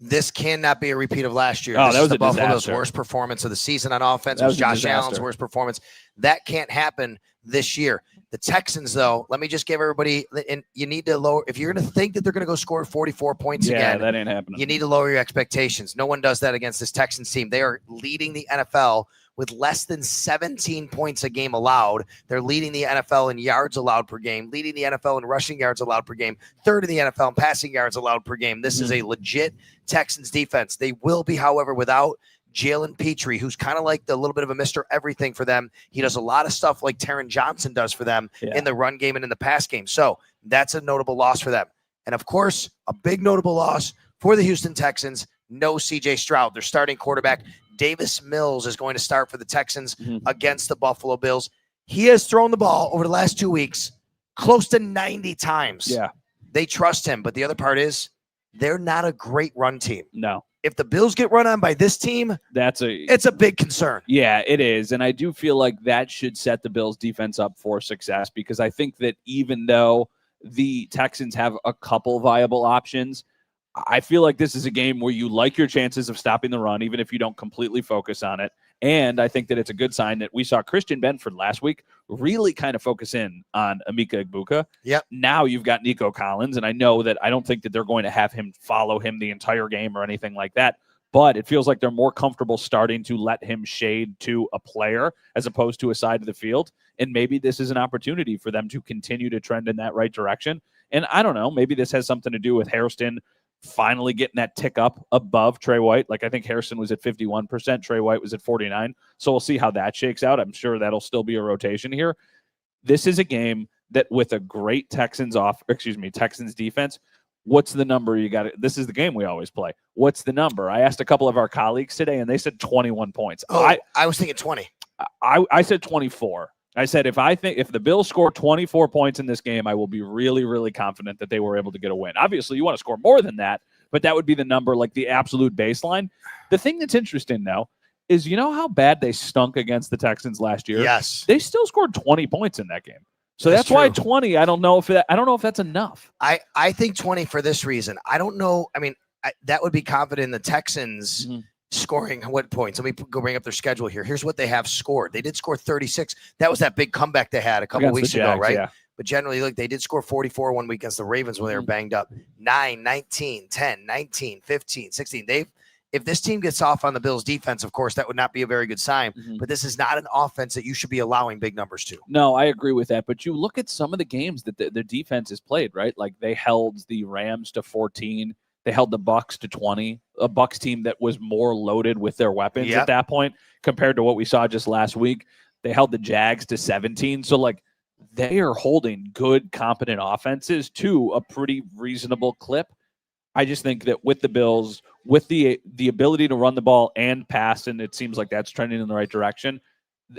This cannot be a repeat of last year. Oh, This that is was the a Buffalo's disaster. worst performance of the season on offense. It That was was a Josh disaster. Allen's worst performance. That can't happen this year. The Texans, though, let me just give everybody, and you need to lower, if you're going to think that they're going to go score 44 points again, that ain't happening. you need to lower your expectations. No one does that against this Texans team. They are leading the NFL with less than 17 points a game allowed. They're leading the NFL in yards allowed per game, leading the NFL in rushing yards allowed per game, third in the NFL in passing yards allowed per game. This is a legit Texans defense. They will be, however, without Jalen Petrie, who's kind of like the little bit of a Mr. Everything for them. He does a lot of stuff like Taron Johnson does for them in the run game and in the pass game. So that's a notable loss for them. And of course, a big notable loss for the Houston Texans, no CJ Stroud. Their starting quarterback, Davis Mills, is going to start for the Texans against the Buffalo Bills. He has thrown the ball over the last 2 weeks close to 90 times. Yeah. They trust him. But the other part is they're not a great run team. No. If the Bills get run on by this team, it's a big concern. Yeah, it is. And I do feel like that should set the Bills defense up for success, because I think that even though the Texans have a couple viable options, I feel like this is a game where you like your chances of stopping the run, even if you don't completely focus on it. And I think that it's a good sign that we saw Christian Benford last week really kind of focus in on Emeka Egbuka. Yep. Now you've got Nico Collins, and I know that I don't think that they're going to have him follow him the entire game or anything like that, but it feels like they're more comfortable starting to let him shade to a player as opposed to a side of the field. And maybe this is an opportunity for them to continue to trend in that right direction. And I don't know, maybe this has something to do with Hairston finally getting that tick up above Trey White. Like, I think Harrison was at 51%, Trey White was at 49%. So we'll see how that shakes out. I'm sure that'll still be a rotation here. This is a game that with a great Texans defense, what's the number you got? This is the game we always play. What's the number? I asked a couple of our colleagues today, and they said 21 points. Oh, I was thinking 20. I said 24. I said, if the Bills score 24 points in this game, I will be really, really confident that they were able to get a win. Obviously, you want to score more than that, but that would be the number, like the absolute baseline. The thing that's interesting, though, is you know how bad they stunk against the Texans last year? Yes. They still scored 20 points in that game. So that's why 20, I don't know if that's enough. I think 20 for this reason. I don't know. I mean, that would be confident in the Texans scoring what points. Let me go bring up their schedule here. Here's what they have scored. They did score 36. That was that big comeback they had a couple weeks ago, right? Yeah. But generally, look, they did score 44 1 week against the Ravens when they were banged up. 9, 19, 10, 19, 15, 16. If this team gets off on the Bills defense, of course, that would not be a very good sign. But this is not an offense that you should be allowing big numbers to. No, I agree with that. But you look at some of the games that their defense has played, right? Like they held the Rams to 14. They held the Bucs to 20, a Bucs team that was more loaded with their weapons at that point compared to what we saw just last week. They held the Jags to 17. So, like, they are holding good, competent offenses to a pretty reasonable clip. I just think that with the Bills, with the ability to run the ball and pass, and it seems like that's trending in the right direction,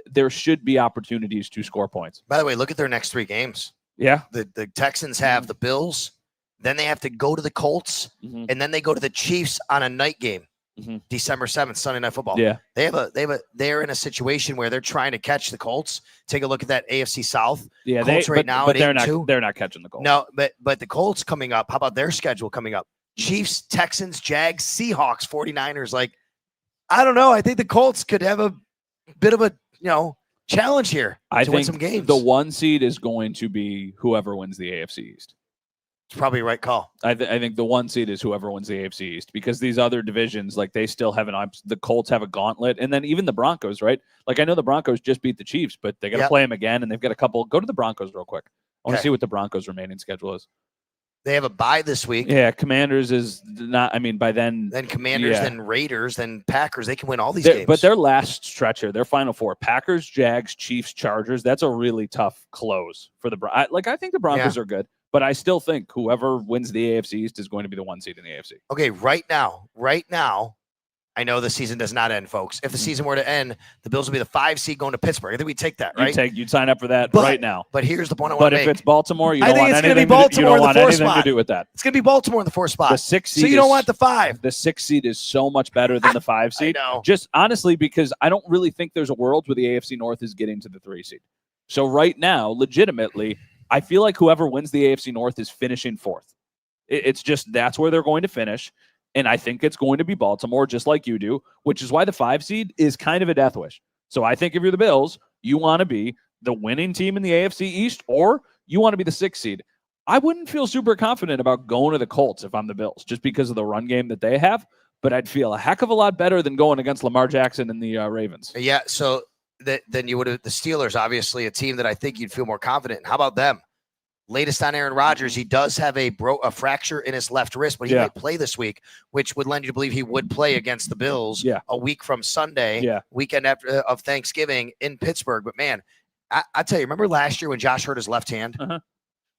there should be opportunities to score points. By the way, look at their next 3 games. Yeah. The Texans have the Bills. Then they have to go to the Colts, and then they go to the Chiefs on a night game, December 7th, Sunday Night Football. Yeah, they're in a situation where they're trying to catch the Colts. Take a look at that AFC South. Yeah, Colts now, but they're not catching the Colts. No, but the Colts coming up. How about their schedule coming up? Chiefs, Texans, Jags, Seahawks, 49ers. Like, I don't know. I think the Colts could have a bit of a challenge here to win some games. The 1 seed is going to be whoever wins the AFC East. It's probably a right call. I think the 1 seed is whoever wins the AFC East, because these other divisions, like, they still have the Colts have a gauntlet, and then even the Broncos, right? Like, I know the Broncos just beat the Chiefs, but they got to play them again, and they've got a couple. Go to the Broncos real quick. I want to see what the Broncos' remaining schedule is. They have a bye this week. Yeah, Commanders is not. I mean, by then. Then Commanders, then Raiders, then Packers. They can win all these games. But their last stretch here, their final 4: Packers, Jags, Chiefs, Chargers. That's a really tough close for the. I think the Broncos are good. But I still think whoever wins the AFC East is going to be the 1 seed in the AFC. Okay, right now, I know the season does not end, folks. If the season were to end, the Bills would be the 5 seed going to Pittsburgh. I think we'd take that, right? You'd sign up for that right now. But here's the point I want to make. But if it's Baltimore, you I don't think want it's going to be anything Baltimore in the 4 anything spot. to do with that. It's going to be Baltimore in the 4 spot. The 6 seed. So you don't want the 5. The 6 seed is so much better than the 5 seed. I know. Just honestly, because I don't really think there's a world where the AFC North is getting to the 3 seed. So right now, legitimately, I feel like whoever wins the AFC North is finishing 4th. It's just that's where they're going to finish. And I think it's going to be Baltimore, just like you do, which is why the 5 seed is kind of a death wish. So I think if you're the Bills, you want to be the winning team in the AFC East, or you want to be the 6 seed. I wouldn't feel super confident about going to the Colts if I'm the Bills, just because of the run game that they have. But I'd feel a heck of a lot better than going against Lamar Jackson and the Ravens. Yeah, so then you would have the Steelers, obviously a team that I think you'd feel more confident in. How about them? Latest on Aaron Rodgers, he does have a fracture in his left wrist, but he might play this week, which would lend you to believe he would play against the Bills a week from Sunday, weekend after of Thanksgiving in Pittsburgh. But man, I tell you, remember last year when Josh hurt his left hand?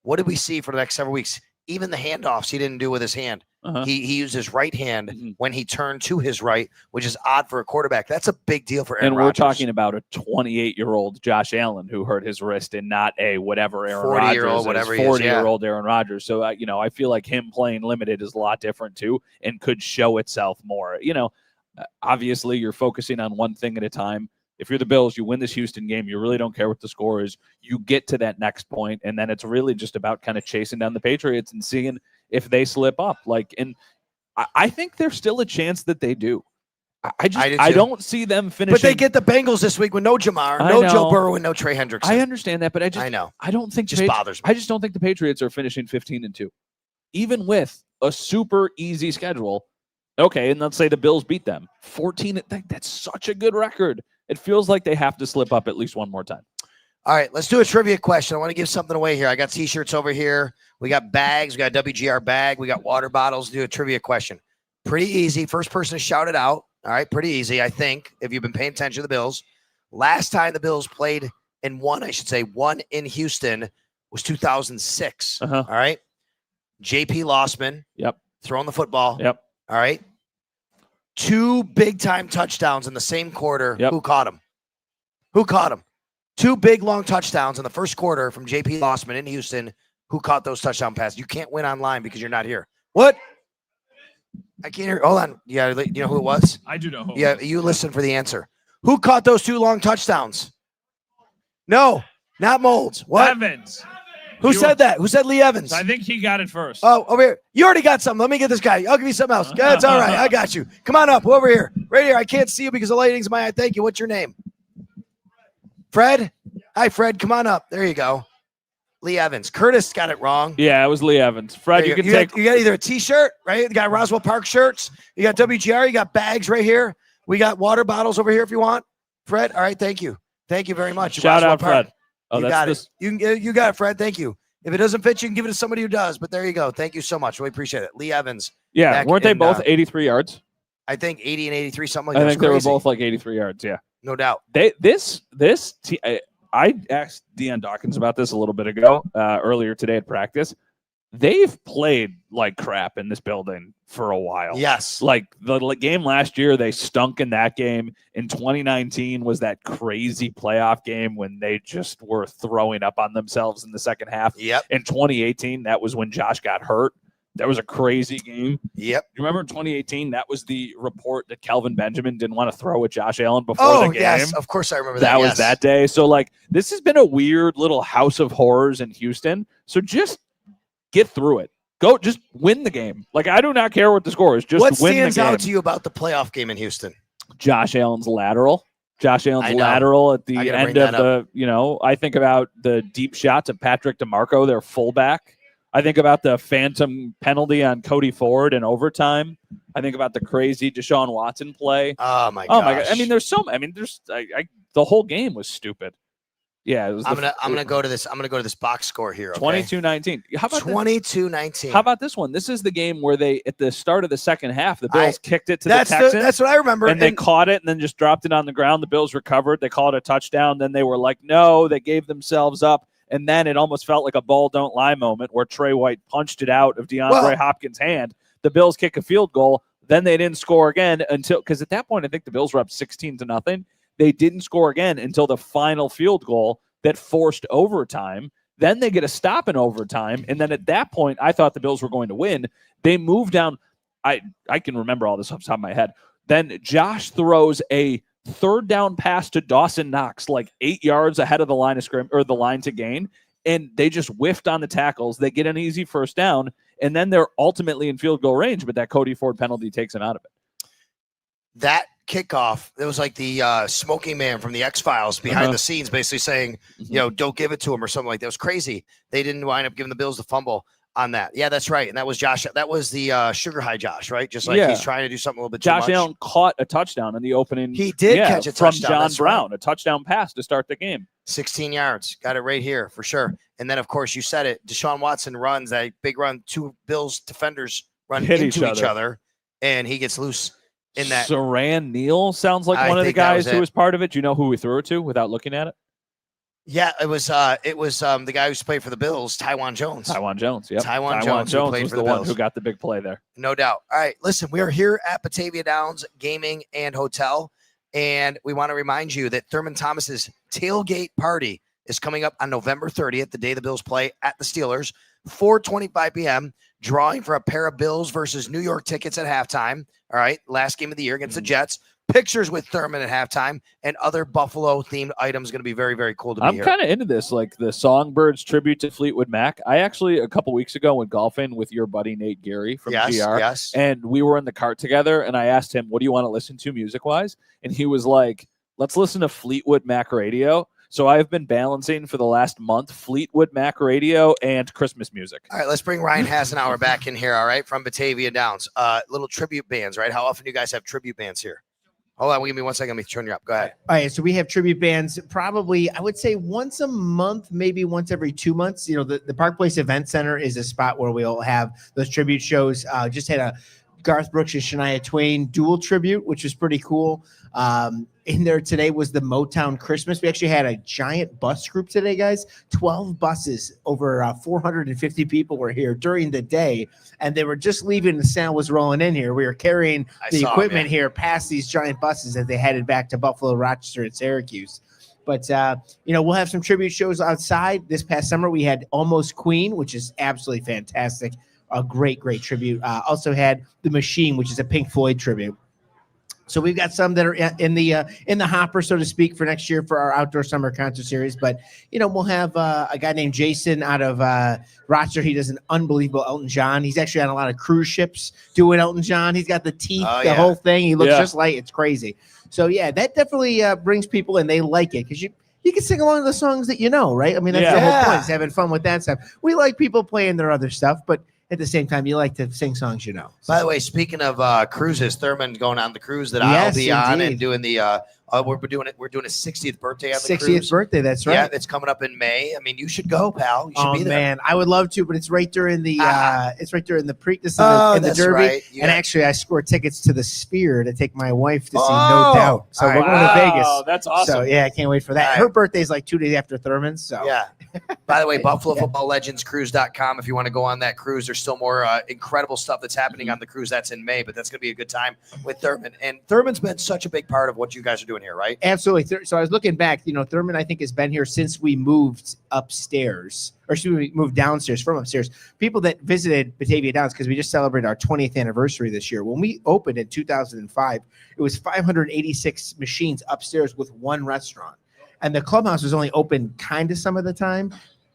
What did we see for the next several weeks? Even the handoffs he didn't do with his hand. He used his right hand when he turned to his right, which is odd for a quarterback. That's a big deal for Aaron Rodgers. And we're talking about a 28-year-old Josh Allen who hurt his wrist and not a whatever Aaron 40-year-old, Rodgers, 40-year-old Aaron Rodgers. So, I feel like him playing limited is a lot different too and could show itself more. Obviously you're focusing on one thing at a time. If you're the Bills, you win this Houston game, you really don't care what the score is. You get to that next point, and then it's really just about kind of chasing down the Patriots and seeing if they slip up. And I think there's still a chance that they do. I don't see them finishing. But they get the Bengals this week with no Jamar, no Joe Burrow, and no Trey Hendrickson. I understand that, but I don't think bothers me. I just don't think the Patriots are finishing 15-2, even with a super easy schedule. Okay, and let's say the Bills beat them 14. That's such a good record. It feels like they have to slip up at least one more time. All right, let's do a trivia question. I want to give something away here. I got T-shirts over here. We got bags. We got a WGR bag. We got water bottles. Do a trivia question. Pretty easy. First person to shout it out. All right, pretty easy, I think, if you've been paying attention to the Bills. Last time the Bills played and won in Houston was 2006. All right. JP Lossman. Yep. Throwing the football. Yep. All right. 2 big-time touchdowns in the same quarter. Yep. Who caught him? Who caught him? 2 big, long touchdowns in the first quarter from J.P. Lossman in Houston. Who caught those touchdown passes? You can't win online because you're not here. What? I can't hear. Hold on. You know who it was? I do know who. Yeah, you listen for the answer. Who caught those 2 long touchdowns? No, not Molds. What? Evans. Who said that? Who said Lee Evans? I think he got it first. Oh, over here. You already got something. Let me get this guy. I'll give you something else. That's all right. I got you. Come on up. Over here. Right here. I can't see you because the lighting's in my eye. Thank you. What's your name? Fred? Hi, Fred. Come on up. There you go. Lee Evans. Curtis got it wrong. Yeah, it was Lee Evans. Fred, you got either a T-shirt, right? You got Roswell Park shirts. You got WGR. You got bags right here. We got water bottles over here if you want. Fred, all right. Thank you. Thank you very much. Shout out, Fred. Oh, you got it. You got it, Fred. Thank you. If it doesn't fit, you can give it to somebody who does. But there you go. Thank you so much. Really appreciate it. Lee Evans. Yeah, weren't they both 83 yards? I think 80 and 83, something like that. I think they were both like 83 yards. Yeah, no doubt. I asked Deion Dawkins about this a little bit ago, earlier today at practice. They've played like crap in this building for a while. Yes. Like the game last year, they stunk in that game. In 2019 was that crazy playoff game when they just were throwing up on themselves in the second half. Yep. In 2018, that was when Josh got hurt. That was a crazy game. Yep. You remember in 2018, that was the report that Kelvin Benjamin didn't want to throw at Josh Allen before the game. Yes, of course I remember that. That was that day. So, like, this has been a weird little house of horrors in Houston. So just get through it. Go, just win the game. Like, I do not care what the score is. Just what win the game. What stands out to you about the playoff game in Houston? Josh Allen's lateral. Josh Allen's lateral at the end of the, I think about the deep shots of Patrick DeMarco, their fullback. I think about the phantom penalty on Cody Ford in overtime. I think about the crazy Deshaun Watson play. Oh my God! I mean, the whole game was stupid. Yeah, it was. I'm gonna go to this. I'm gonna go to this box score here. Okay? 22-19. How about 22-19? How about this one? This is the game where they, at the start of the second half, the Bills kicked it to the Texans. That's what I remember. And they caught it and then just dropped it on the ground. The Bills recovered. They called it a touchdown. Then they were like, no, they gave themselves up. And then it almost felt like a ball don't lie moment where Trey White punched it out of DeAndre Hopkins' hand. The Bills kick a field goal. Then they didn't score again because at that point, I think the Bills were up 16-0. They didn't score again until the final field goal that forced overtime. Then they get a stop in overtime. And then at that point, I thought the Bills were going to win. They moved down. I can remember all this off the top of my head. Then Josh throws a third down pass to Dawson Knox, like 8 yards ahead of the line of scrimmage or the line to gain. And they just whiffed on the tackles. They get an easy first down. And then they're ultimately in field goal range, but that Cody Ford penalty takes them out of it. That kickoff, it was like the smoking man from the X-Files behind the scenes basically saying, don't give it to him or something like that. It was crazy. They didn't wind up giving the Bills the fumble on that. Yeah, that's right. And that was Josh. That was the sugar high Josh, right? Just like he's trying to do something a little bit too much. Josh Allen caught a touchdown in the opening. He did catch a touchdown. From John Brown, a touchdown pass to start the game. 16 yards. Got it right here for sure. And then, of course, you said it. Deshaun Watson runs that big run. Two Bills defenders run into each other, and he gets loose in that. Saran Neal sounds like one of the guys who was part of it. Do you know who we threw it to without looking at it? Yeah, it was the guy who's played for the Bills, Tywan Jones. Tywan Jones, yep. Tywan Jones was the one who got the big play there. No doubt. All right, listen, we are here at Batavia Downs Gaming and Hotel, and we want to remind you that Thurman Thomas's tailgate party is coming up on November 30th, the day the Bills play at the Steelers, 4:25 p.m., drawing for a pair of Bills versus New York tickets at halftime. All right, last game of the year against the Jets. Pictures with Thurman at halftime and other Buffalo-themed items. Going to be very, very cool to be here. I'm kind of into this, like the Songbirds tribute to Fleetwood Mac. I actually, a couple weeks ago, went golfing with your buddy Nate Geary from GR. Yes. And we were in the cart together, and I asked him, what do you want to listen to music-wise? And he was like, let's listen to Fleetwood Mac radio. So I've been balancing for the last month Fleetwood Mac radio and Christmas music. All right, let's bring Ryan Hasenauer back in here, all right, from Batavia Downs. Little tribute bands, right? How often do you guys have tribute bands here? Hold on, give me 1 second. Let me turn you up. Go ahead. All right, so we have tribute bands probably, I would say once a month, maybe once every 2 months. The Park Place Event Center is a spot where we'll have those tribute shows. Just had a Garth Brooks and Shania Twain dual tribute, which was pretty cool. In there today was the Motown Christmas. We actually had a giant bus group today, guys. 12 buses, over 450 people were here during the day, and they were just leaving. The sound was rolling in here. We were carrying the equipment here past these giant buses as they headed back to Buffalo, Rochester, and Syracuse. But, we'll have some tribute shows outside. This past summer, we had Almost Queen, which is absolutely fantastic. A great, great tribute. Also had The Machine, which is a Pink Floyd tribute. So we've got some that are in the hopper, so to speak, for next year for our outdoor summer concert series. But, we'll have a guy named Jason out of Rochester. He does an unbelievable Elton John. He's actually on a lot of cruise ships doing Elton John. He's got the teeth, whole thing. He looks just like it's crazy. So, yeah, that definitely brings people, and they like it because you can sing along to the songs that you know, right? I mean, that's the whole point, is having fun with that stuff. We like people playing their other stuff, but at the same time, you like to sing songs you know. By the way, speaking of cruises, Thurman going on the cruise that I'll be on and doing the we're doing his 60th birthday on the 60th birthday, that's right. Yeah, it's coming up in May. I mean, you should go, pal. You should be there. Man, I would love to, but it's right during the Preakness in the Derby. Right. Yeah. And actually, I scored tickets to the Sphere to take my wife to see No Doubt. So we're going to Vegas. Oh, that's awesome. So yeah, I can't wait for that. Her birthday's like 2 days after Thurman's. So yeah. By the way, BuffaloFootballLegendsCruise.com. If you want to go on that cruise, there's still more incredible stuff that's happening on the cruise. That's in May, but that's going to be a good time with Thurman. And Thurman's been such a big part of what you guys are doing here, right? Absolutely. So I was looking back. Thurman, I think, has been here since we moved upstairs, or should we move downstairs from upstairs. People that visited Batavia Downs, because we just celebrated our 20th anniversary this year. When we opened in 2005, it was 586 machines upstairs with one restaurant. And the clubhouse was only open kind of some of the time,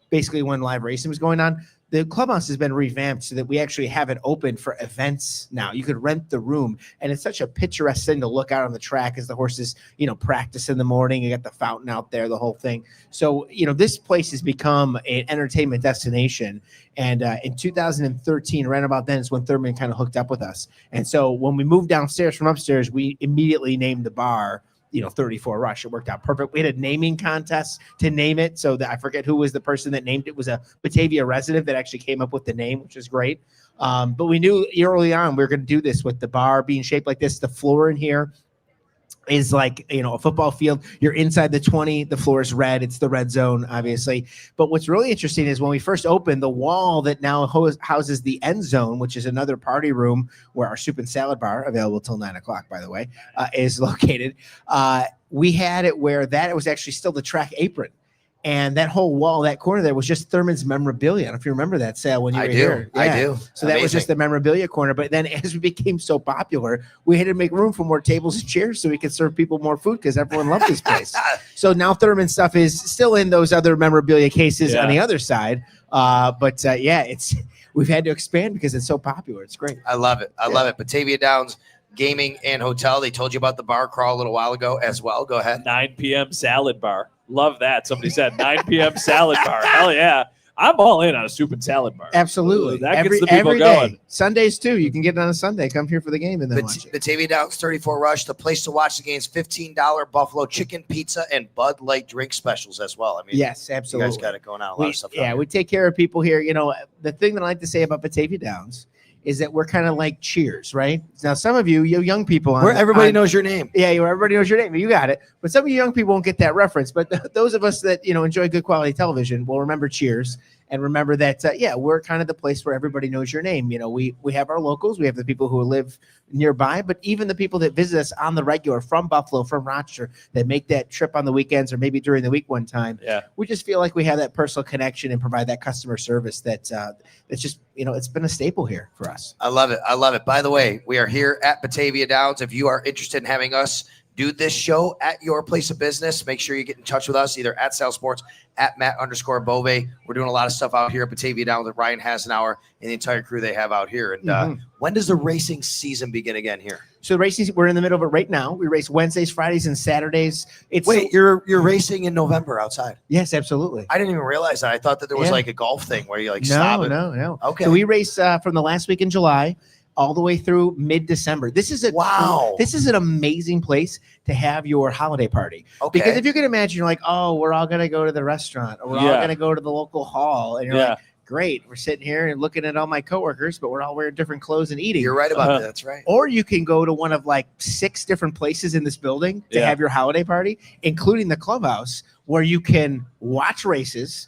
basically when live racing was going on. The clubhouse has been revamped so that we actually have it open for events now. You could rent the room, and it's such a picturesque thing to look out on the track as the horses, practice in the morning. You got the fountain out there, the whole thing. So, this place has become an entertainment destination. And in 2013, right about then, is when Thurman kind of hooked up with us. And so when we moved downstairs from upstairs, we immediately named the bar 34 Rush. It worked out perfect. We had a naming contest to name it. So that I forget who was the person that named it. It was a Batavia resident that actually came up with the name, which is great. But we knew early on we were going to do this with the bar being shaped like this, the floor in here. is like, a football field. You're inside the 20, the floor is red. It's the red zone, obviously. But what's really interesting is when we first opened, the wall that now houses the end zone, which is another party room where our soup and salad bar, available till 9:00, by the way, is located. We had it where it was actually still the track apron. And that whole wall, that corner there, was just Thurman's memorabilia. I don't know if you remember that, Sal, when you were here. Yeah. I do. So that was just the memorabilia corner. But then as we became so popular, we had to make room for more tables and chairs so we could serve people more food because everyone loved this place. So now Thurman stuff is still in those other memorabilia cases on the other side. We've had to expand because it's so popular. It's great. I love it. I love it. Batavia Downs Gaming and Hotel. They told you about the bar crawl a little while ago as well. Go ahead. 9 p.m. salad bar. Love that. Somebody said 9 p.m. salad bar. Hell yeah. I'm all in on a soup and salad bar. Absolutely. That gets the people going. Sundays, too. You can get it on a Sunday. Come here for the game and then watch it. Batavia Downs 34 Rush, the place to watch the game's $15 buffalo chicken pizza and Bud Light drink specials as well. I mean, yes, absolutely. You guys got it going on. A lot of stuff. We take care of people here. The thing that I like to say about Batavia Downs is that we're kind of like Cheers, right? Now, some of you young people, where everybody knows your name. Yeah, everybody knows your name. You got it. But some of you young people won't get that reference. But those of us that enjoy good quality television will remember Cheers and remember that. We're kind of the place where everybody knows your name. We have our locals, we have the people who live nearby, but even the people that visit us on the regular from Buffalo, from Rochester, that make that trip on the weekends or maybe during the week one time. Yeah, we just feel like we have that personal connection and provide that customer service that's just it's been a staple here for us. I love it. I love it. By the way, we are here at Batavia Downs. If you are interested in having us do this show at your place of business, make sure you get in touch with us, either at Sal Sports, at Matt_Bove. We're doing a lot of stuff out here at Batavia Downs with Ryan Hasenauer and the entire crew they have out here. And when does the racing season begin again here? So the racing, we're in the middle of it right now. We race Wednesdays, Fridays, and Saturdays. You're racing in November outside? Yes, absolutely. I didn't even realize that. I thought that there was like a golf thing where you stop it. No. Okay. So we race from the last week in July all the way through mid-December. This is an amazing place to have your holiday party. Okay. Because if you can imagine, you're like, oh, we're all going to go to the restaurant, or we're all going to go to the local hall, and you're like, great, we're sitting here and looking at all my coworkers, but we're all wearing different clothes and eating. You're right about that. That's right. Or you can go to one of 6 different places in this building to have your holiday party, including the clubhouse, where you can watch races,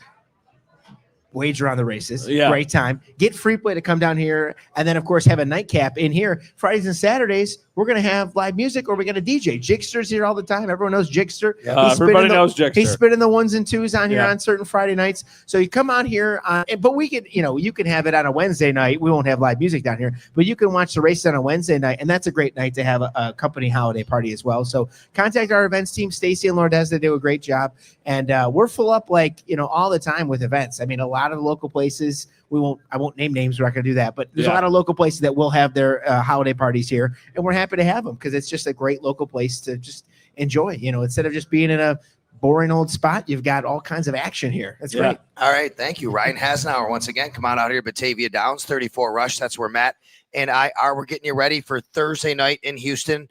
wager on the races. Great time. Get free play to come down here, and then of course have a nightcap in here. Fridays and Saturdays we're gonna have live music, or we're gonna DJ. Jigster's here all the time. Everyone knows Jigster. Everybody knows Jigster. He's spinning the 1s and 2s on here on certain Friday nights. So you come out here, but we can, you can have it on a Wednesday night. We won't have live music down here, but you can watch the race on a Wednesday night, and that's a great night to have a company holiday party as well. So contact our events team, Stacy and Lourdes. They do a great job, and we're full up all the time with events. I mean, a lot of local places. I won't name names. We're not going to do that, but there's a lot of local places that will have their holiday parties here, and we're happy to have them because it's just a great local place to just enjoy. Instead of just being in a boring old spot, you've got all kinds of action here. That's great. All right, thank you, Ryan Hasenauer. Once again, come on out here, Batavia Downs 34 Rush. That's where Matt and I are. We're getting you ready for Thursday night in Houston.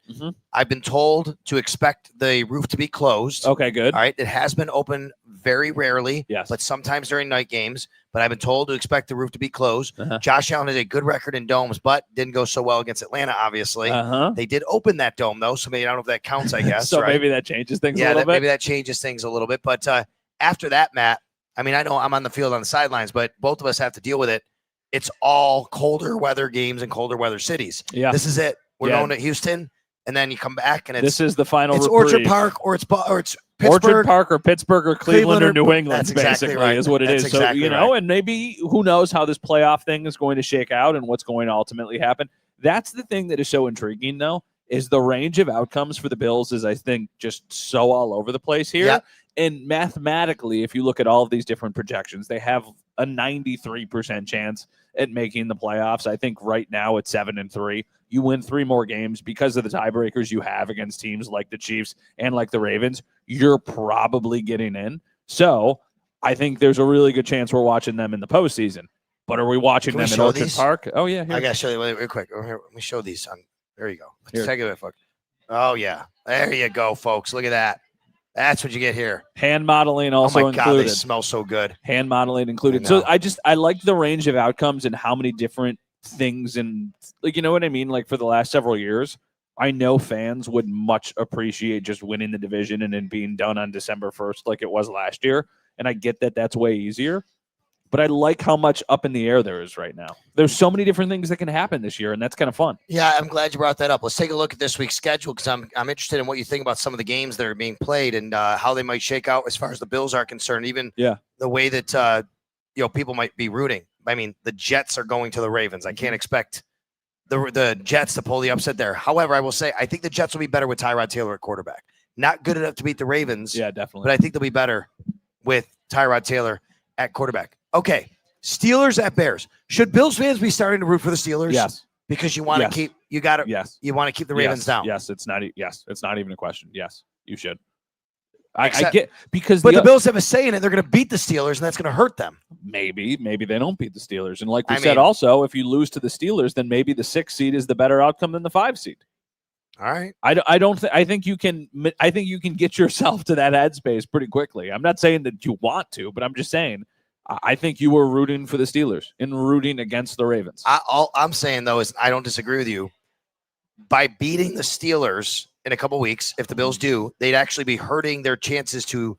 I've been told to expect the roof to be closed. Okay, good. All right, it has been open very rarely, but sometimes during night games. But I've been told to expect the roof to be closed. Josh Allen has a good record in domes, but didn't go so well against Atlanta, obviously. They did open that dome, though, so maybe I don't know if that counts, I guess. So maybe that changes things a little bit. Maybe that changes things a little bit. But after that, Matt, I mean, I know I'm on the field on the sidelines, but both of us have to deal with it. It's all colder weather games and colder weather cities. Yeah. This is it. We're going to Houston, and then you come back, and this is the final It's reprieve. Orchard Park, or it's Pittsburgh. Orchard Park or Pittsburgh or Cleveland or New England, that's exactly basically, right. is what it That's is. So, exactly right. and maybe who knows how this playoff thing is going to shake out and what's going to ultimately happen. That's the thing that is so intriguing, though, is the range of outcomes for the Bills is, I think, just so all over the place here. Yep. And mathematically, if you look at all of these different projections, they have a 93% chance at making the playoffs. I think right now it's 7-3. You win 3 more games because of the tiebreakers you have against teams like the Chiefs and like the Ravens. You're probably getting in. So I think there's a really good chance we're watching them in the postseason. But are we watching them in Orchard Park? Oh, yeah. Here. I got to show you real quick. Here, let me show these. There you go. Here. Take it, folks. Oh, yeah. There you go, folks. Look at that. That's what you get here. Hand modeling also included. Oh, my God, they smell so good. Hand modeling included. So I like the range of outcomes and how many different things and, you know what I mean? Like for the last several years, I know fans would much appreciate just winning the division and then being done on December 1st like it was last year. And I get that that's way easier. But I like how much up in the air there is right now. There's so many different things that can happen this year, and that's kind of fun. Yeah, I'm glad you brought that up. Let's take a look at this week's schedule because I'm interested in what you think about some of the games that are being played and how they might shake out as far as the Bills are concerned. Even the way that people might be rooting. I mean, the Jets are going to the Ravens. I can't expect the Jets to pull the upset there. However, I will say I think the Jets will be better with Tyrod Taylor at quarterback. Not good enough to beat the Ravens. Yeah, definitely. But I think they'll be better with Tyrod Taylor at quarterback. Okay, Steelers at Bears. Should Bills fans be starting to root for the Steelers? Yes. Because you want to keep you got it. Yes. You want to keep the Ravens down. Yes, it's not even a question. Yes, you should. I get because the Bills have a say in it. They're going to beat the Steelers, and that's going to hurt them. Maybe they don't beat the Steelers. And like we said, also, if you lose to the Steelers, then maybe the 6 seed is the better outcome than the 5 seed. All right. I think you can get yourself to that headspace pretty quickly. I'm not saying that you want to, but I'm just saying I think you were rooting for the Steelers and rooting against the Ravens. All I'm saying though is I don't disagree with you. By beating the Steelers in a couple weeks, if the Bills do, they'd actually be hurting their chances to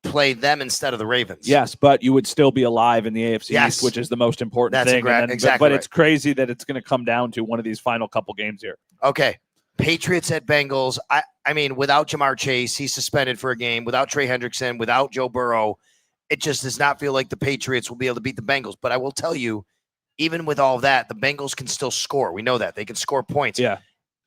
play them instead of the Ravens. Yes, but you would still be alive in the AFC East, which is the most important thing. Exactly. But it's crazy that it's going to come down to one of these final couple games here. Okay. Patriots at Bengals. I mean, without Jamar Chase, he's suspended for a game. Without Trey Hendrickson, without Joe Burrow, it just does not feel like the Patriots will be able to beat the Bengals. But I will tell you, even with all of that, the Bengals can still score. We know that. They can score points. Yeah.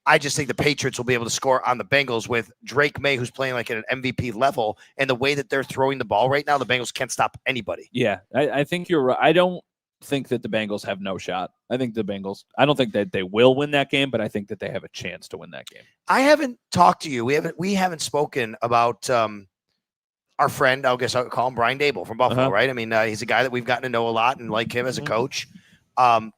I just think the Patriots will be able to score on the Bengals with Drake May, who's playing like at an MVP level. And the way that they're throwing the ball right now, the Bengals can't stop anybody. Yeah, I think you're right. I don't think that the Bengals have no shot. I don't think that they will win that game, but I think that they have a chance to win that game. I haven't talked to you. We haven't spoken about our friend, I guess I'll call him Brian Dable from Buffalo, right? I mean, he's a guy that we've gotten to know a lot and like him as a coach.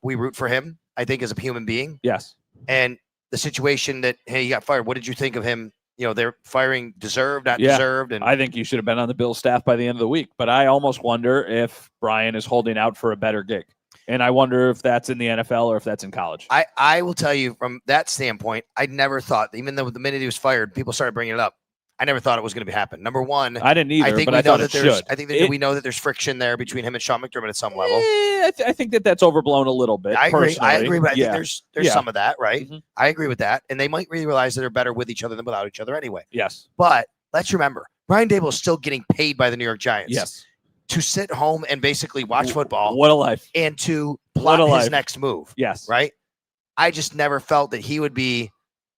We root for him, I think, as a human being. Yes. And the situation that, hey, he got fired. What did you think of him? You know, they're firing deserved, not deserved. And I think you should have been on the Bills staff by the end of the week. But I almost wonder if Brian is holding out for a better gig. And I wonder if that's in the NFL or if that's in college. I will tell you from that standpoint, I never thought, even though the minute he was fired, people started bringing it up. I never thought it was going to happen. Number one, I didn't either, but I thought it should. I think that we know that there's friction there between him and Sean McDermott at some level. I think that that's overblown a little bit. I agree, but I think there's some of that, right? Mm-hmm. I agree with that. And they might really realize that they're better with each other than without each other anyway. Yes. But let's remember, Brian Dable is still getting paid by the New York Giants. Yes. To sit home and basically watch football. What a life. And to plot his next move. Yes. Right? I just never felt that he would be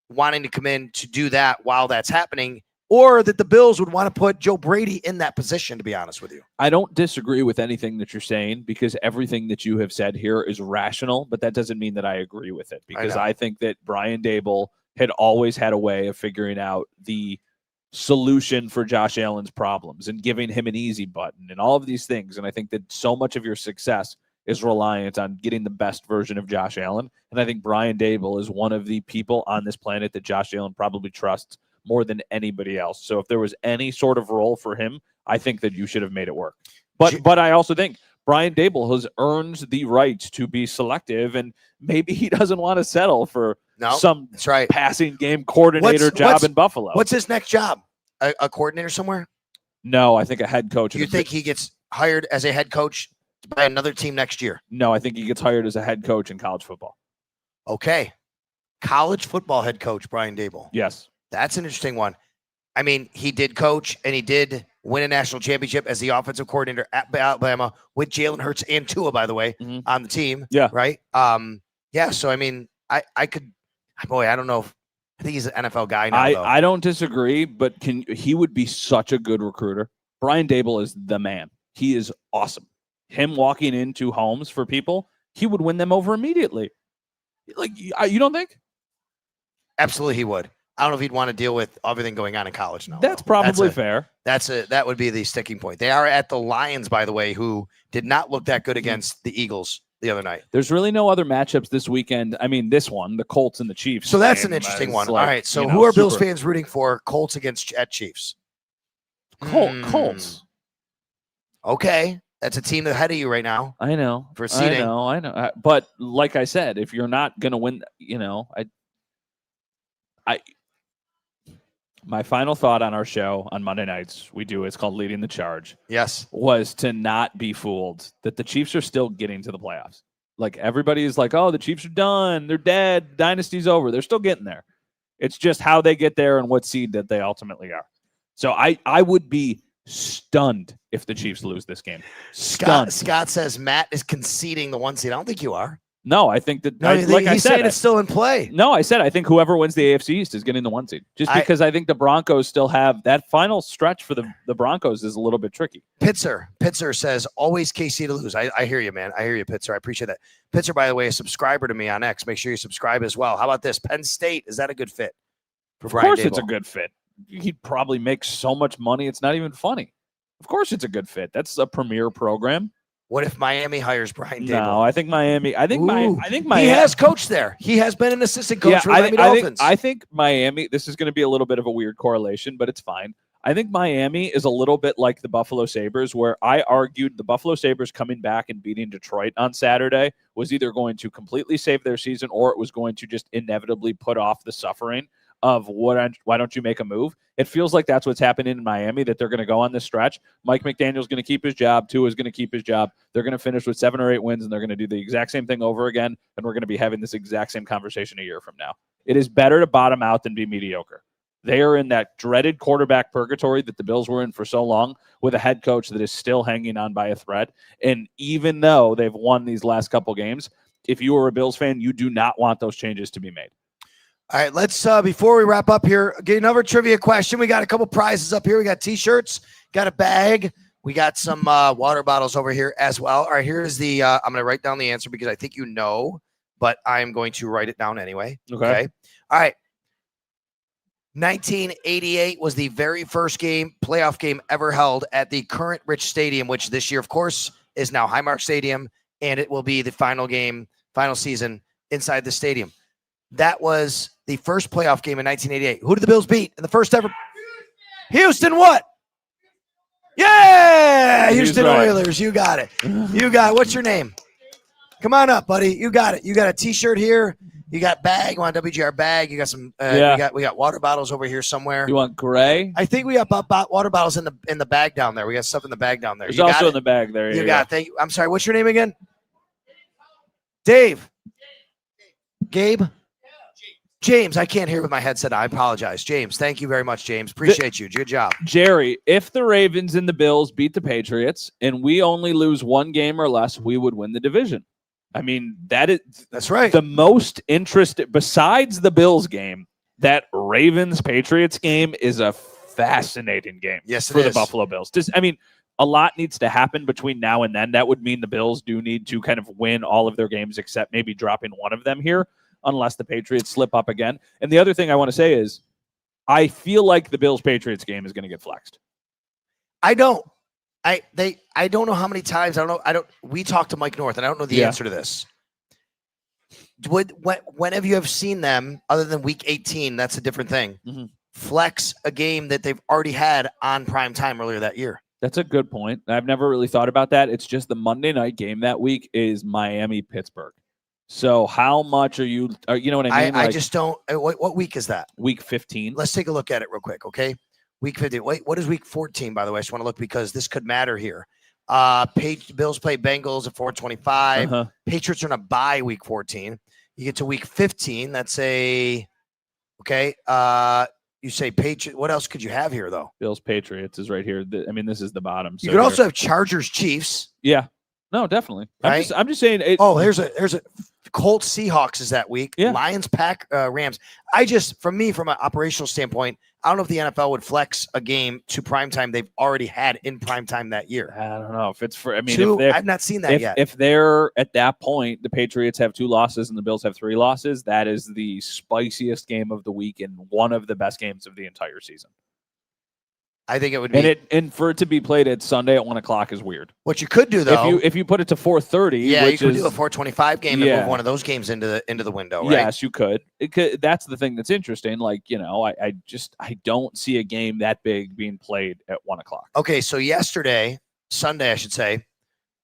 wanting to come in to do that while that's happening, or that the Bills would want to put Joe Brady in that position, to be honest with you. I don't disagree with anything that you're saying because everything that you have said here is rational, but that doesn't mean that I agree with it because I think that Brian Dable had always had a way of figuring out the solution for Josh Allen's problems and giving him an easy button and all of these things. And I think that so much of your success is reliant on getting the best version of Josh Allen. And I think Brian Dable is one of the people on this planet that Josh Allen probably trusts more than anybody else. So if there was any sort of role for him, I think that you should have made it work. But I also think Brian Dable has earned the right to be selective, and maybe he doesn't want to settle for some passing game coordinator job in Buffalo. What's his next job? A coordinator somewhere? No, I think a head coach. You think he gets hired as a head coach by another team next year? No, I think he gets hired as a head coach in college football. Okay. College football head coach Brian Dable. Yes. That's an interesting one. I mean, he did coach and he did win a national championship as the offensive coordinator at Alabama with Jalen Hurts and Tua, by the way, on the team. Yeah. Right. Yeah. So, I mean, I don't know. I think he's an NFL guy now. I don't disagree, but he would be such a good recruiter. Brian Dable is the man. He is awesome. Him walking into homes for people, he would win them over immediately. Like, you don't think? Absolutely, he would. I don't know if he'd want to deal with everything going on in college now. That's probably fair. That would be the sticking point. They are at the Lions, by the way, who did not look that good against the Eagles the other night. There's really no other matchups this weekend. I mean, this one, the Colts and the Chiefs. So that's an interesting one. All right. So who are Bills fans rooting for? Colts at Chiefs. Colts. Okay. That's a team ahead of you right now. I know. For seeding. I know. But like I said, if you're not going to win, My final thought on our show on Monday nights, it's called Leading the Charge. Yes. Was to not be fooled that the Chiefs are still getting to the playoffs. Like everybody is like, oh, the Chiefs are done. They're dead. Dynasty's over. They're still getting there. It's just how they get there and what seed that they ultimately are. So I would be stunned if the Chiefs lose this game. Stunned. Scott says Matt is conceding the 1 seed. I don't think you are. No, I think that. No, he's saying it's still in play. No, I said I think whoever wins the AFC East is getting the 1 seed. Just because I think the Broncos still have that final stretch for the Broncos is a little bit tricky. Pitzer says always KC to lose. I hear you, man. I hear you, Pitzer. I appreciate that. Pitzer, by the way, a subscriber to me on X. Make sure you subscribe as well. How about this? Penn State, is that a good fit for Brian Of course, Daboll? It's a good fit. He'd probably make so much money. It's not even funny. Of course, it's a good fit. That's a premier program. What if Miami hires Brian Daboll? No, I think Miami. I think Miami. He has coached there. He has been an assistant coach for the Miami Dolphins. I think Miami. This is going to be a little bit of a weird correlation, but it's fine. I think Miami is a little bit like the Buffalo Sabres, where I argued the Buffalo Sabres coming back and beating Detroit on Saturday was either going to completely save their season or it was going to just inevitably put off the suffering of why don't you make a move? It feels like that's what's happening in Miami, that they're going to go on this stretch. Mike McDaniel's going to keep his job. Tua is going to keep his job. They're going to finish with 7 or 8 wins, and they're going to do the exact same thing over again, and we're going to be having this exact same conversation a year from now. It is better to bottom out than be mediocre. They are in that dreaded quarterback purgatory that the Bills were in for so long with a head coach that is still hanging on by a thread. And even though they've won these last couple games, if you are a Bills fan, you do not want those changes to be made. All right, let's, before we wrap up here, get another trivia question. We got a couple prizes up here. We got T-shirts, got a bag. We got some water bottles over here as well. All right, here's the, I'm going to write down the answer because I think you know, but I'm going to write it down anyway. Okay. All right. 1988 was the very first playoff game ever held at the current Rich Stadium, which this year, of course, is now Highmark Stadium, and it will be the final season inside the stadium. That was the first playoff game in 1988. Who did the Bills beat in the first ever? Houston what? Yeah! Houston Oilers. You got it. You got it. What's your name? Come on up, buddy. You got it. You got a T-shirt here. You got bag. You want a WGR bag. You got some. We got water bottles over here somewhere. You want gray? I think we got water bottles in the bag down there. We got stuff in the bag down there. There's also in the bag there. You got it. Thank you. I'm sorry. What's your name again? Dave. Gabe. James, I can't hear with my headset. I apologize. James, thank you very much, James. Appreciate you. Good job. Jerry, if the Ravens and the Bills beat the Patriots and we only lose 1 game or less, we would win the division. I mean, that's right. The most interesting, besides the Bills game, that Ravens-Patriots game is a fascinating game for the Buffalo Bills. A lot needs to happen between now and then. That would mean the Bills do need to kind of win all of their games except maybe dropping one of them here, unless the Patriots slip up again. And the other thing I want to say is I feel like the Bills-Patriots game is going to get flexed. I don't know how many times. We talked to Mike North, and I don't know the answer to this. Whenever you have seen them, other than week 18, that's a different thing. Mm-hmm. Flex a game that they've already had on prime time earlier that year. That's a good point. I've never really thought about that. It's just the Monday night game that week is Miami-Pittsburgh. So how much are you know what I mean? I just don't. What week is that? Week 15. Let's take a look at it real quick, okay? Week 15. Wait, what is week 14, by the way? I just want to look because this could matter here. Bills play Bengals at 4:25. Uh-huh. Patriots are on a bye week 14. You get to week 15. That's okay. You say Patriots. What else could you have here, though? Bills Patriots is right here. This is the bottom. So you could also have Chargers Chiefs. Yeah. No, definitely. Right? I'm just saying. There's a Colts Seahawks is that week. Yeah. Lions Rams. From an operational standpoint, I don't know if the NFL would flex a game to primetime they've already had in primetime that year. I don't know if it's for. I've not seen that yet. If they're at that point, the Patriots have 2 losses and the Bills have 3 losses. That is the spiciest game of the week and one of the best games of the entire season. I think it would be, and for it to be played at Sunday at 1 o'clock is weird. What you could do though, if you put it to 4:30, you could do a 4:25 game and move one of those games into the window. Right? Yes, you could. That's the thing that's interesting. Like I don't see a game that big being played at 1 o'clock. Okay, so Sunday, I should say,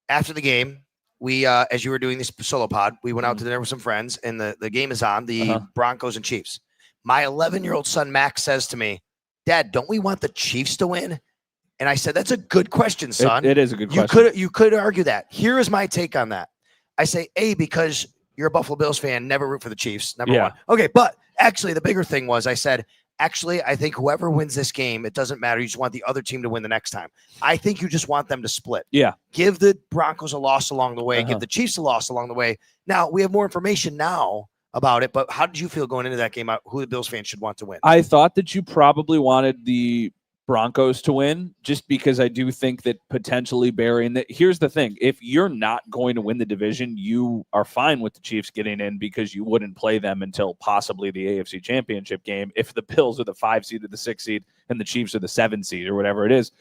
after the game, we as you were doing this solo pod, we went out to dinner with some friends, and the game is on the Broncos and Chiefs. My 11-year-old son, Max, says to me, Dad, don't we want the Chiefs to win? And I said, that's a good question, son. It is a good question. You could argue that. Here is my take on that. I say, A, because you're a Buffalo Bills fan, never root for the Chiefs. Number one. Okay, but actually the bigger thing was I said, actually, I think whoever wins this game, it doesn't matter. You just want the other team to win the next time. I think you just want them to split. Yeah. Give the Broncos a loss along the way. Give the Chiefs a loss along the way. Now, we have more information now about it, but how did you feel going into that game, who the Bills fans should want to win? I thought that you probably wanted the Broncos to win, just because I do think that potentially burying that. Here's the thing. If you're not going to win the division, you are fine with the Chiefs getting in because you wouldn't play them until possibly the AFC Championship game. If the Bills are the 5 seed or the 6 seed and the Chiefs are the 7 seed or whatever it is,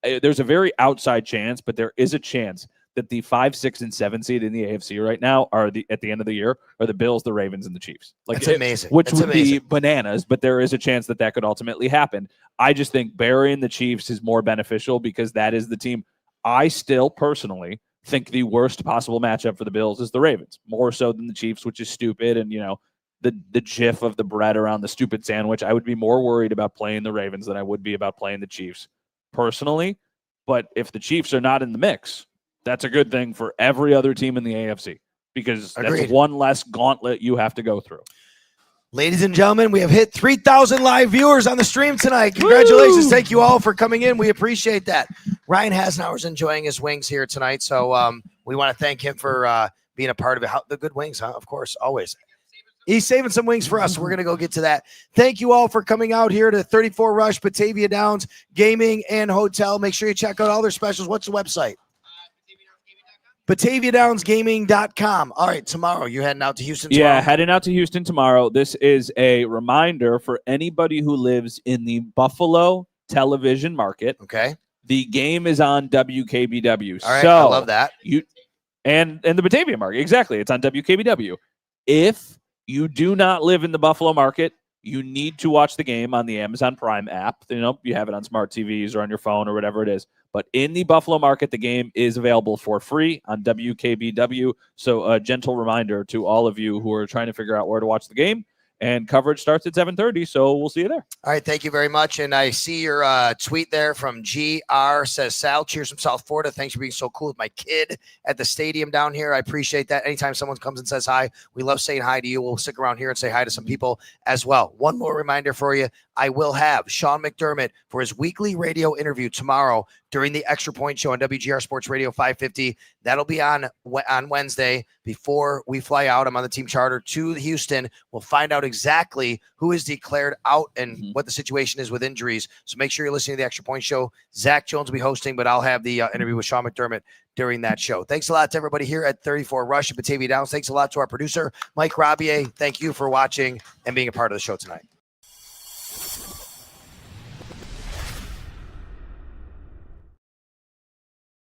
there's a very outside chance, but there is a chance that the 5, 6, and 7 seed in the AFC right now are at the end of the year are the Bills, the Ravens, and the Chiefs. That's amazing. Which would be bananas, but there is a chance that could ultimately happen. I just think burying the Chiefs is more beneficial because that is the team. I still personally think the worst possible matchup for the Bills is the Ravens, more so than the Chiefs, which is stupid. And, the gif of the bread around the stupid sandwich, I would be more worried about playing the Ravens than I would be about playing the Chiefs personally. But if the Chiefs are not in the mix, that's a good thing for every other team in the AFC because that's one less gauntlet you have to go through. Ladies and gentlemen, we have hit 3,000 live viewers on the stream tonight. Congratulations. Woo! Thank you all for coming in. We appreciate that. Ryan Hasnauer's enjoying his wings here tonight, so we want to thank him for being a part of it. The good wings, huh? Of course, always. He's saving some wings for us. So we're going to go get to that. Thank you all for coming out here to 34 Rush, Batavia Downs Gaming and Hotel. Make sure you check out all their specials. What's the website? BataviaDownsGaming.com. All right, tomorrow you're heading out to Houston tomorrow? Yeah, heading out to Houston tomorrow. This is a reminder for anybody who lives in the Buffalo television market. Okay. The game is on WKBW. All right, I love that. And the Batavia market. Exactly. It's on WKBW. If you do not live in the Buffalo market, you need to watch the game on the Amazon Prime app. You have it on smart TVs or on your phone or whatever it is. But in the Buffalo market, the game is available for free on WKBW. So a gentle reminder to all of you who are trying to figure out where to watch the game. And coverage starts at 7:30, so we'll see you there. All right, thank you very much. And I see your tweet there from GR, says, Sal, cheers from South Florida. Thanks for being so cool with my kid at the stadium down here. I appreciate that. Anytime someone comes and says hi, we love saying hi to you. We'll stick around here and say hi to some people as well. One more reminder for you. I will have Sean McDermott for his weekly radio interview tomorrow during the Extra Point Show on WGR Sports Radio 550. That'll be on Wednesday before we fly out. I'm on the team charter to Houston. We'll find out exactly who is declared out and what the situation is with injuries. So make sure you're listening to the Extra Point Show. Zach Jones will be hosting, but I'll have the interview with Sean McDermott during that show. Thanks a lot to everybody here at 34 Rush at Batavia Downs. Thanks a lot to our producer, Mike Rabier. Thank you for watching and being a part of the show tonight.